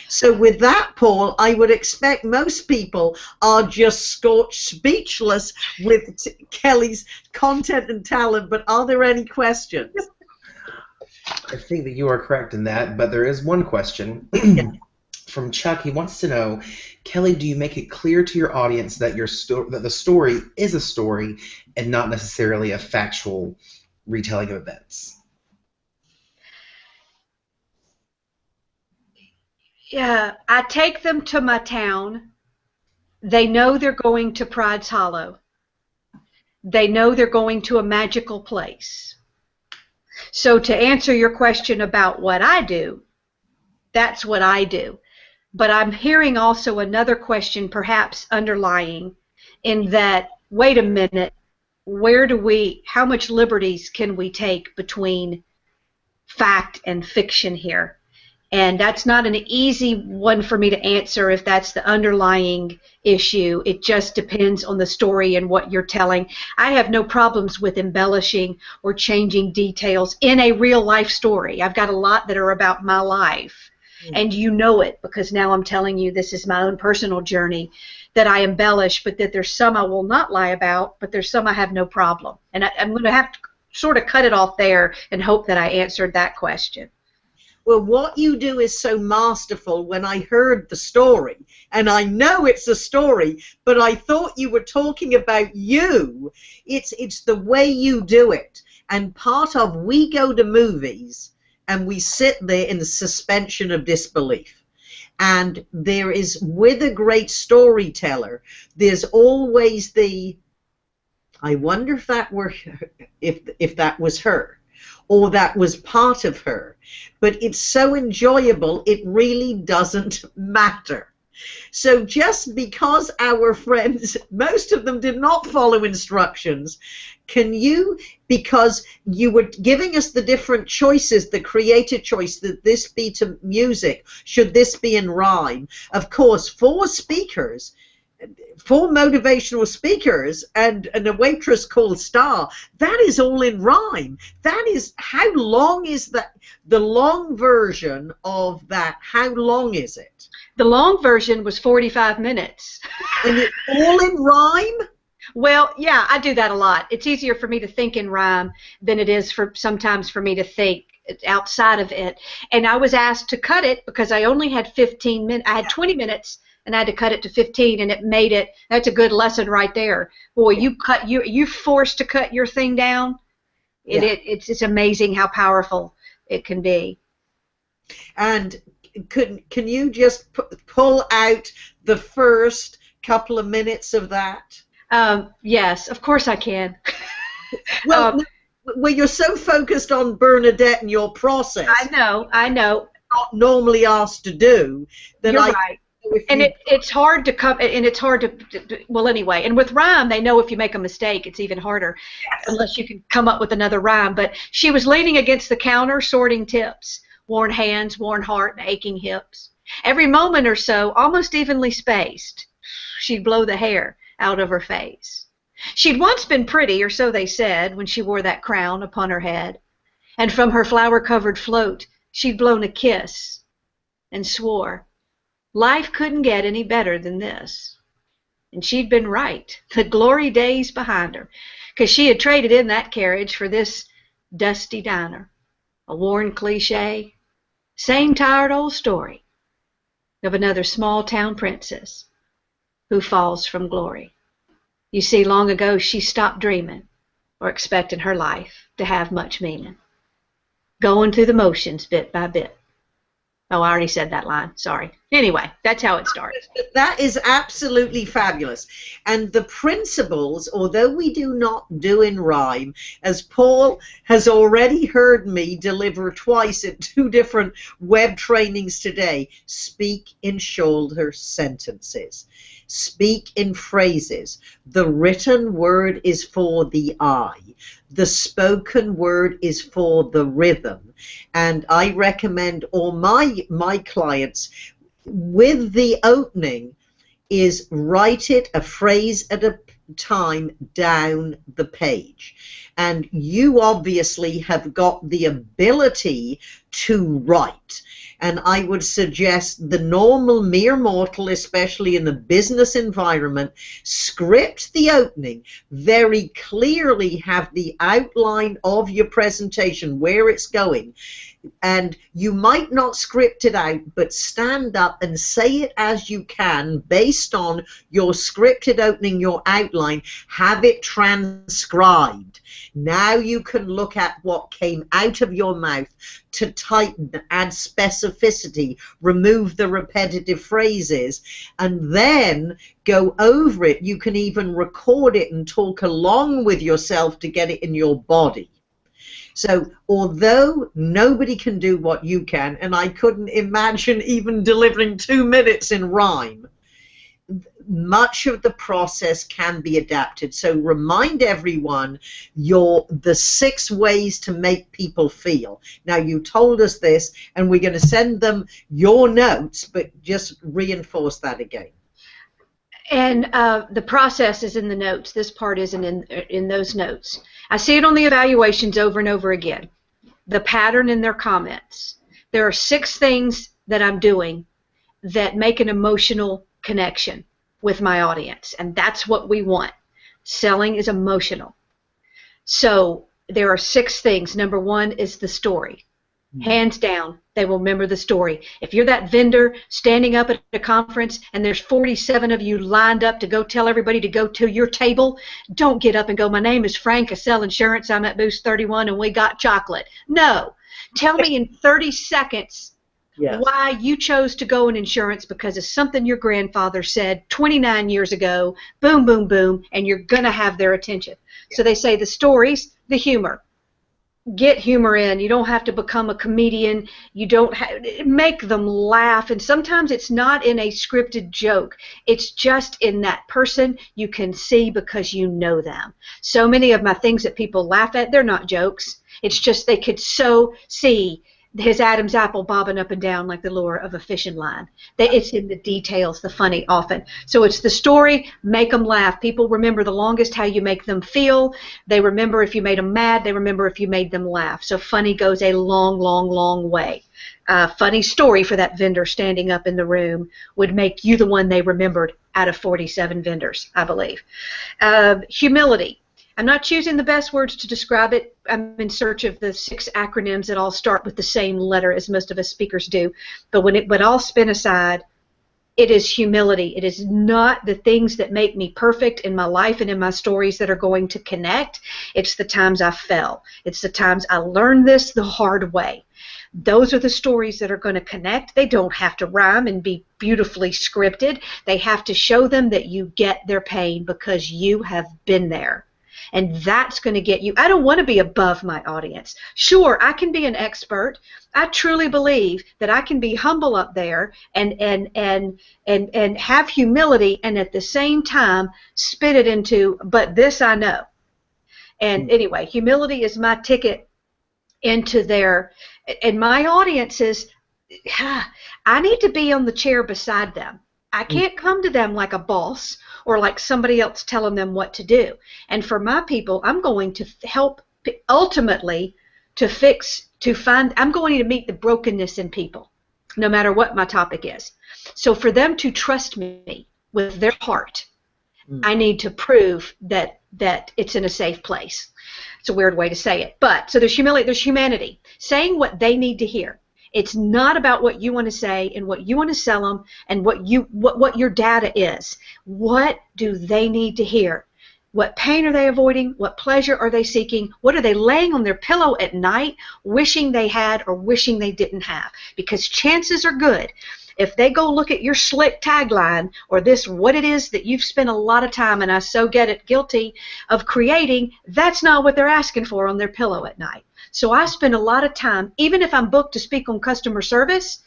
So with that, Paul, I would expect most people are just scorched speechless with Kelly's content and talent, but are there any questions? I think that you are correct in that, but there is one question from Chuck. He wants to know, Kelly, do you make it clear to your audience that that the story is a story and not necessarily a factual retelling of events? Yeah, I take them to my town. They know they're going to Pride's Hollow. They know they're going to a magical place. So to answer your question about what I do, that's what I do. But I'm hearing also another question perhaps underlying in that, wait a minute, how much liberties can we take between fact and fiction here? And that's not an easy one for me to answer if that's the underlying issue. It just depends on the story and what you're telling. I have no problems with embellishing or changing details in a real life story. I've got a lot that are about my life. And you know it, because now I'm telling you this is my own personal journey that I embellish, but that there's some I will not lie about, but there's some I have no problem. And I'm going to have to sort of cut it off there and hope that I answered that question. Well, what you do is so masterful. When I heard the story, and I know it's a story, but I thought you were talking about you. It's the way you do it. And part of, we go to movies and we sit there in the suspension of disbelief. And there is, with a great storyteller, there's always the, I wonder if that were, if that was her, or that was part of her. But it's so enjoyable, it really doesn't matter. So just because our friends, most of them did not follow instructions, can you, because you were giving us the different choices, the creative choice, that this be to music, should this be in rhyme? Of course, for speakers, for motivational speakers and a waitress called Star, that is all in rhyme. That is, how long is that? The long version of that, how long is it? The long version was 45 minutes. And it's all in rhyme? Well, yeah, I do that a lot. It's easier for me to think in rhyme than it is sometimes for me to think outside of it. And I was asked to cut it because I only had 15 minutes. I had 20 minutes. And I had to cut it to 15, and it made it. That's a good lesson right there. Boy, you're forced to cut your thing down. It's amazing how powerful it can be. And can you just pull out the first couple of minutes of that? Yes, of course I can. Well, you're so focused on Bernadette and your process. I know. Not normally asked to do. That You're right. And it's hard to come, and it's hard to, well, anyway. And with rhyme, they know if you make a mistake, it's even harder, unless you can come up with another rhyme. But she was leaning against the counter, sorting tips, worn hands, worn heart, and aching hips. Every moment or so, almost evenly spaced, she'd blow the hair out of her face. She'd once been pretty, or so they said, when she wore that crown upon her head. And from her flower-covered float, she'd blown a kiss and swore life couldn't get any better than this. And she'd been right, the glory days behind her, because she had traded in that carriage for this dusty diner, a worn cliche, same tired old story of another small-town princess who falls from glory. You see, long ago she stopped dreaming or expecting her life to have much meaning, going through the motions bit by bit. Oh, I already said that line, sorry. Anyway, that's how it starts. That is absolutely fabulous. And the principles, although we do not do in rhyme, as Paul has already heard me deliver twice at 2 different web trainings today, speak in shoulder sentences. Speak in phrases. The written word is for the eye. The spoken word is for the rhythm. And I recommend all my clients, with the opening, is write it a phrase at a time down the page. And you obviously have got the ability to write. And I would suggest the normal mere mortal, especially in the business environment, script the opening, very clearly have the outline of your presentation, where it's going. And you might not script it out, but stand up and say it as you can based on your scripted opening, your outline. Have it transcribed. Now you can look at what came out of your mouth to tighten, add specificity, remove the repetitive phrases, and then go over it. You can even record it and talk along with yourself to get it in your body. So although nobody can do what you can, and I couldn't imagine even delivering 2 minutes in rhyme, much of the process can be adapted. So remind everyone the 6 ways to make people feel. Now, you told us this, and we're going to send them your notes, but just reinforce that again. And the process is in the notes. This part isn't in those notes. I see it on the evaluations over and over again. The pattern in their comments. There are 6 things that I'm doing that make an emotional connection with my audience, and that's what we want. Selling is emotional. So there are 6 things. Number 1 is the story. Hands down, they will remember the story. If you're that vendor standing up at a conference and there's 47 of you lined up to go tell everybody to go to your table, don't get up and go, my name is Frank, I sell insurance, I'm at booth 31 and we got chocolate. No. Tell me in 30 seconds why you chose to go in insurance, because it's something your grandfather said 29 years ago, boom, boom, boom, and you're going to have their attention. So they say the stories, the humor. Get humor in. You don't have to become a comedian. You don't make them laugh. And sometimes it's not in a scripted joke. It's just in that person you can see because you know them. So many of my things that people laugh at, they're not jokes. It's just they could so see his Adam's apple bobbing up and down like the lure of a fishing line. It's in the details, the funny often. So it's the story, make them laugh. People remember the longest how you make them feel. They remember if you made them mad. They remember if you made them laugh. So funny goes a long, long, long way. Funny story for that vendor standing up in the room would make you the one they remembered out of 47 vendors, I believe. Humility. I'm not choosing the best words to describe it. I'm in search of the 6 acronyms that all start with the same letter as most of us speakers do. But when all spin aside, it is humility. It is not the things that make me perfect in my life and in my stories that are going to connect. It's the times I fell. It's the times I learned this the hard way. Those are the stories that are going to connect. They don't have to rhyme and be beautifully scripted. They have to show them that you get their pain because you have been there. And that's going to get you. I don't want to be above my audience. Sure, I can be an expert. I truly believe that I can be humble up there and have humility, and at the same time spit it into, but this I know. And anyway, humility is my ticket into there. And my audience is, I need to be on the chair beside them. I can't come to them like a boss or like somebody else telling them what to do. And for my people, I'm going to help ultimately I'm going to meet the brokenness in people, no matter what my topic is. So for them to trust me with their heart, I need to prove that it's in a safe place. It's a weird way to say it. But so there's humility, there's humanity, saying what they need to hear. It's not about what you want to say and what you want to sell them and what your data is. What do they need to hear? What pain are they avoiding? What pleasure are they seeking? What are they laying on their pillow at night wishing they had or wishing they didn't have? Because chances are good, If they go look at your slick tagline or this, what it is that you've spent a lot of time, and I so get it, guilty of creating, that's not what they're asking for on their pillow at night. So I spend a lot of time, even if I'm booked to speak on customer service,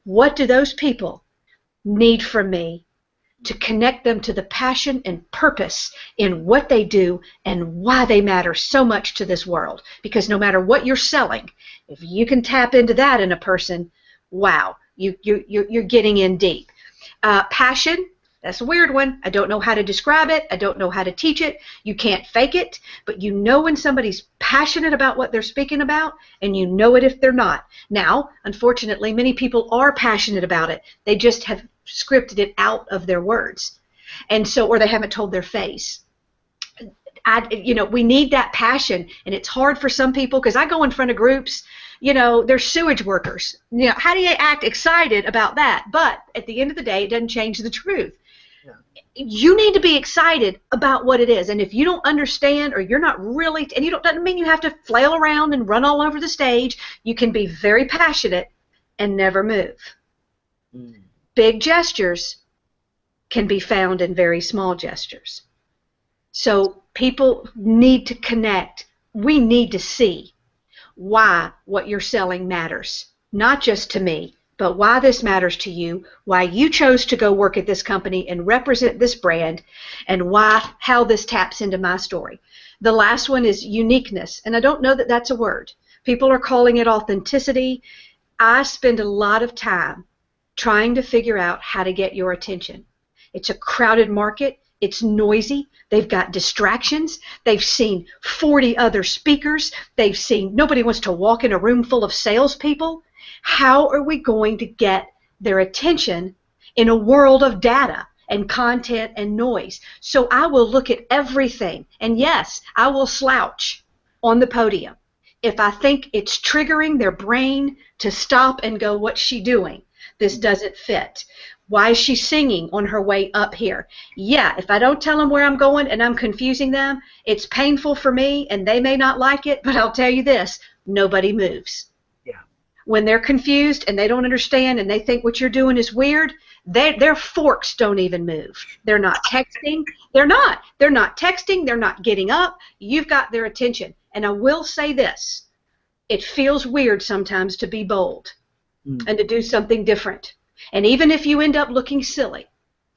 what do those people need from me to connect them to the passion and purpose in what they do and why they matter so much to this world? Because no matter what you're selling, if you can tap into that in a person, wow, you're getting in deep. Passion, that's a weird one. I don't know how to describe it. I don't know how to teach it. You can't fake it, but you know when somebody's passionate about what they're speaking about, and you know it if they're not. Now, unfortunately, many people are passionate about it. They just have scripted it out of their words, and so, or they haven't told their face. We need that passion, and it's hard for some people because I go in front of groups. They're sewage workers. How do you act excited about that? But at the end of the day, it doesn't change the truth. Yeah. You need to be excited about what it is, and if you don't understand or you're not really, and doesn't mean you have to flail around and run all over the stage. You can be very passionate and never move. Mm. Big gestures can be found in very small gestures. So people need to connect. We need to see why what you're selling matters, not just to me, but why this matters to you, why you chose to go work at this company and represent this brand, and how this taps into my story. The last one is uniqueness, and I don't know that that's a word. People are calling it authenticity. I spend a lot of time trying to figure out how to get your attention. It's a crowded market. It's noisy. They've got distractions. They've seen 40 other speakers. Nobody wants to walk in a room full of salespeople. How are we going to get their attention in a world of data and content and noise? So I will look at everything. And yes, I will slouch on the podium if I think it's triggering their brain to stop and go, what's she doing? This doesn't fit. Why is she singing on her way up here? Yeah, if I don't tell them where I'm going and I'm confusing them, it's painful for me and they may not like it, but I'll tell you this, nobody moves. Yeah. When they're confused and they don't understand and they think what you're doing is weird, their forks don't even move. They're not texting. They're not texting. They're not getting up. You've got their attention. And I will say this, it feels weird sometimes to be bold and to do something different. And even if you end up looking silly,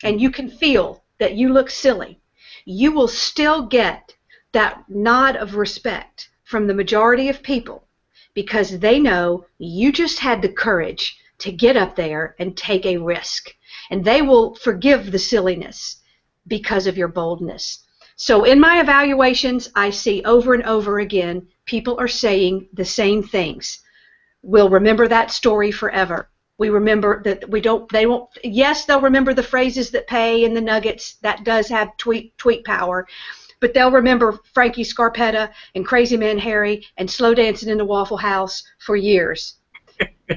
and you can feel that you look silly, you will still get that nod of respect from the majority of people because they know you just had the courage to get up there and take a risk. And they will forgive the silliness because of your boldness. So in my evaluations, I see over and over again, people are saying the same things. We'll remember that story forever. We remember that yes, they'll remember the phrases that pay and the nuggets. That does have tweet power. But they'll remember Frankie Scarpetta and Crazy Man Harry and Slow Dancing in the Waffle House for years.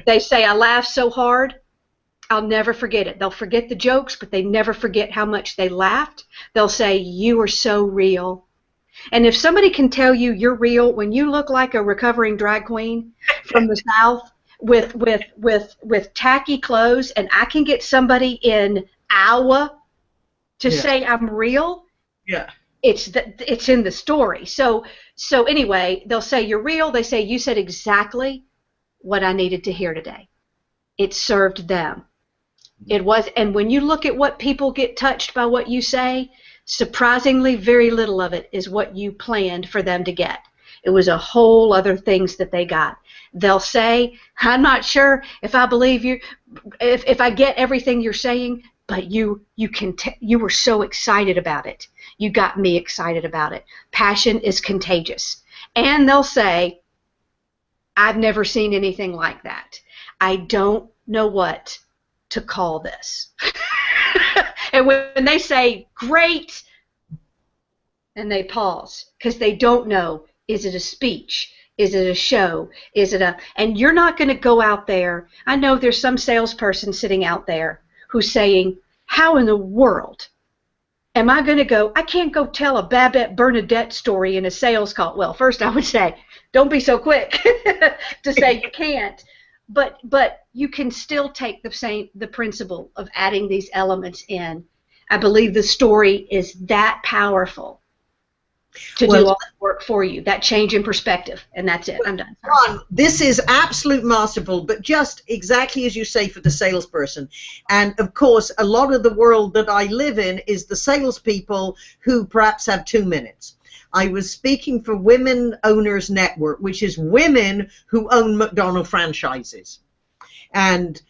They say, I laughed so hard, I'll never forget it. They'll forget the jokes, but they never forget how much they laughed. They'll say, you are so real. And if somebody can tell you you're real when you look like a recovering drag queen from the South with tacky clothes, and I can get somebody in Iowa to say I'm real, it's in the story. So anyway, they'll say you're real. They say you said exactly what I needed to hear today. It served them. It was, and when you look at what people get touched by what you say, surprisingly, very little of it is what you planned for them to get. It was a whole other things that they got. They'll say, I'm not sure if I believe you, if I get everything you're saying, but you were so excited about it. You got me excited about it. Passion is contagious. And they'll say, I've never seen anything like that. I don't know what to call this. And when they say, great, and they pause, because they don't know, is it a speech? Is it a show? Is it and you're not going to go out there. I know there's some salesperson sitting out there who's saying, how in the world am I going to go, I can't go tell a Babette Bernadette story in a sales call. Well, first I would say, don't be so quick to say you can't. But you can still take the principle of adding these elements in. I believe the story is that powerful to do all the work for you, that change in perspective, and that's it. I'm done. This is absolute masterful, but just exactly as you say for the salesperson. And of course, a lot of the world that I live in is the salespeople who perhaps have 2 minutes. I was speaking for Women Owners Network, which is women who own McDonald's franchises. And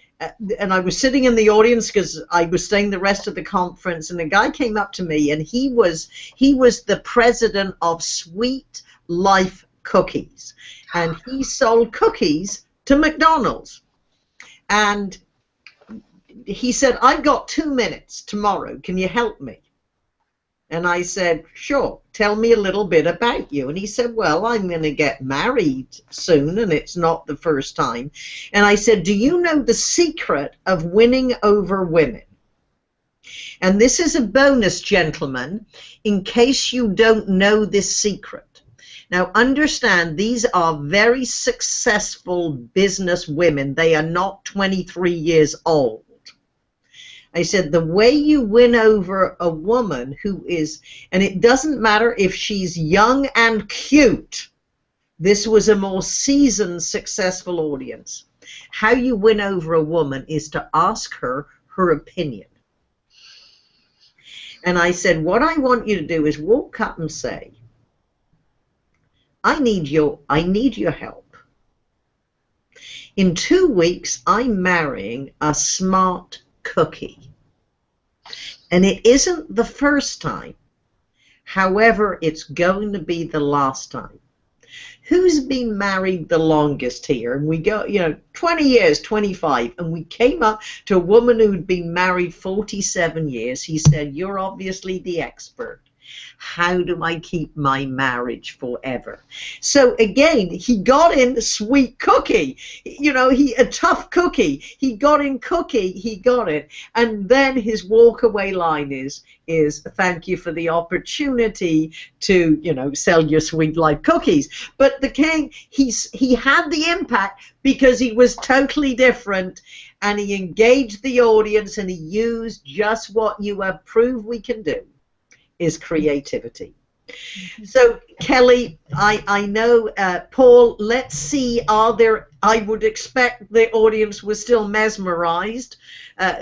I was sitting in the audience because I was staying the rest of the conference, and a guy came up to me, and he was the president of Sweet Life Cookies, and he sold cookies to McDonald's. And he said, "I've got 2 minutes tomorrow. Can you help me?" And I said, "Sure, tell me a little bit about you." And he said, "Well, I'm going to get married soon, and it's not the first time." And I said, "Do you know the secret of winning over women?" And this is a bonus, gentlemen, in case you don't know this secret. Now, understand, these are very successful business women. They are not 23 years old. I said, the way you win over a woman who is, and it doesn't matter if she's young and cute, this was a more seasoned, successful audience. How you win over a woman is to ask her her opinion. And I said, what I want you to do is walk up and say, I need your help. In 2 weeks, I'm marrying a smart cookie. And it isn't the first time. However, it's going to be the last time. Who's been married the longest here? And we go, 20 years, 25. And we came up to a woman who'd been married 47 years. He said, "You're obviously the expert. How do I keep my marriage forever?" So again, he got in sweet cookie, a tough cookie. He got in cookie, he got it. And then his walk-away line is "Thank you for the opportunity to, sell your Sweet Life cookies." But the king, he had the impact because he was totally different, and he engaged the audience, and he used just what you have proved we can do, is creativity. So Kelly, I know, Paul, let's see, I would expect the audience was still mesmerized.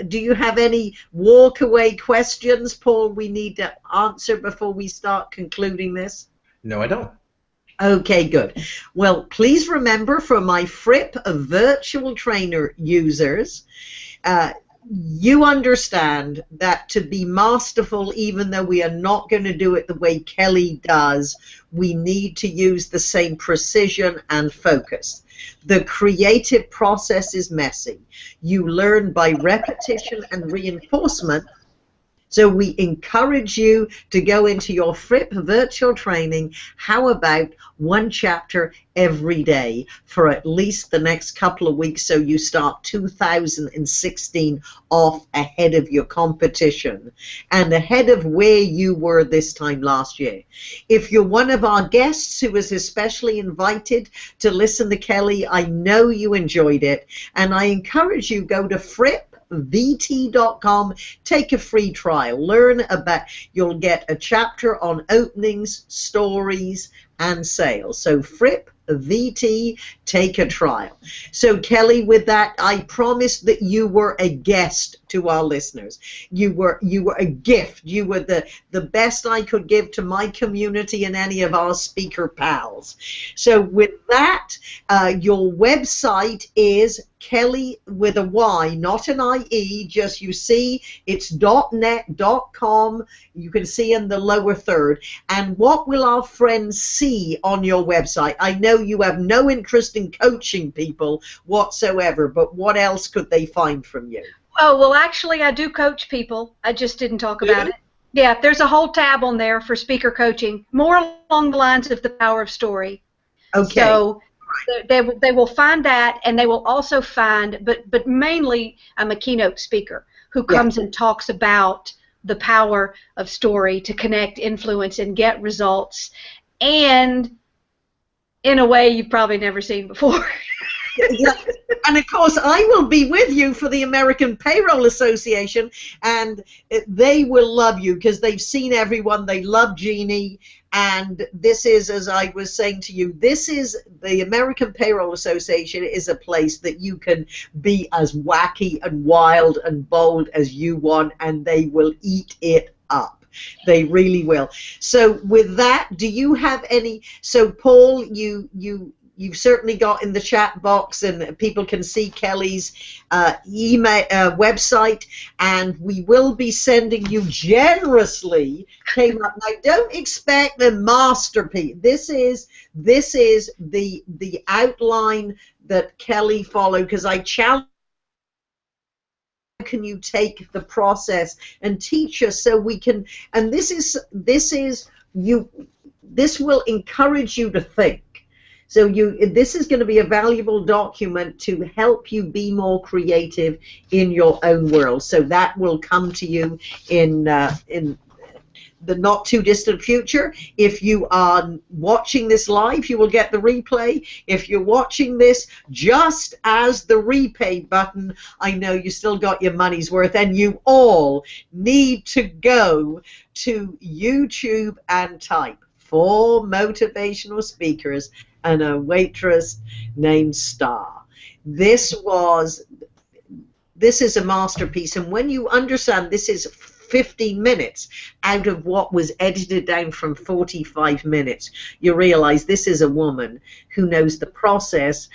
Do you have any walk-away questions, Paul, we need to answer before we start concluding this? No, I don't. Okay, good. Well, please remember, for my Fripp virtual trainer users, you understand that to be masterful, even though we are not going to do it the way Kelly does, we need to use the same precision and focus. The creative process is messy. You learn by repetition and reinforcement. So we encourage you to go into your Fripp virtual training. How about 1 chapter every day for at least the next couple of weeks, so you start 2016 off ahead of your competition and ahead of where you were this time last year. If you're one of our guests who was especially invited to listen to Kelly, I know you enjoyed it, and I encourage you, go to FrippVT.com, take a free trial, learn about, you'll get a chapter on openings, stories, and sales. So FrippVT, take a trial. So Kelly, with that, I promised that you were a guest to our listeners. You were a gift. You were the best I could give to my community and any of our speaker pals. So with that, your website is Kelly with a Y, not an IE, just you see it's .net.com. You can see in the lower third. And what will our friends see on your website? I know you have no interest in coaching people whatsoever, but what else could they find from you? Oh, well, actually, I do coach people. I just didn't talk about it. Yeah, there's a whole tab on there for speaker coaching, more along the lines of the power of story. Okay. So they will find that, and they will also find, but mainly I'm a keynote speaker who comes and talks about the power of story to connect, influence, and get results, and in a way you've probably never seen before. Yeah. And of course, I will be with you for the American Payroll Association, and they will love you because they've seen everyone. They love Jeannie, and this is, as I was saying to you, this is the American Payroll Association is a place that you can be as wacky and wild and bold as you want, and they will eat it up. They really will. So with that, do you have any? So Paul, you've certainly got in the chat box, and people can see Kelly's email website, and we will be sending you generously. Came up now. Don't expect a masterpiece. This is the outline that Kelly followed, because I challenge. Can you take the process and teach us so we can, and this will encourage you to think. So this is going to be a valuable document to help you be more creative in your own world. So that will come to you in the not too distant future. If you are watching this live, you will get the replay. If you're watching this just as the replay button, I know you still got your money's worth, and you all need to go to YouTube and type 4 motivational speakers and a waitress named Star. This is a masterpiece, and when you understand this is 15 minutes out of what was edited down from 45 minutes, you realize this is a woman who knows the process,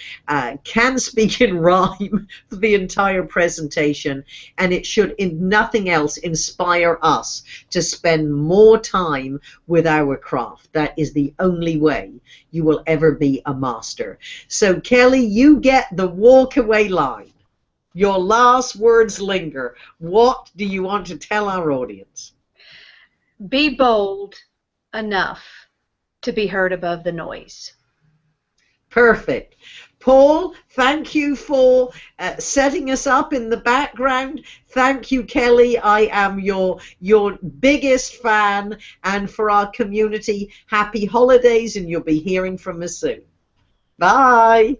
can speak in rhyme for the entire presentation, and it should, in nothing else, inspire us to spend more time with our craft. That is the only way you will ever be a master. So Kelly, you get the walk-away line. Your last words linger. What do you want to tell our audience? Be bold enough to be heard above the noise. Perfect. Paul, thank you for setting us up in the background. Thank you, Kelly. I am your biggest fan. And for our community, happy holidays, and you'll be hearing from us soon. Bye.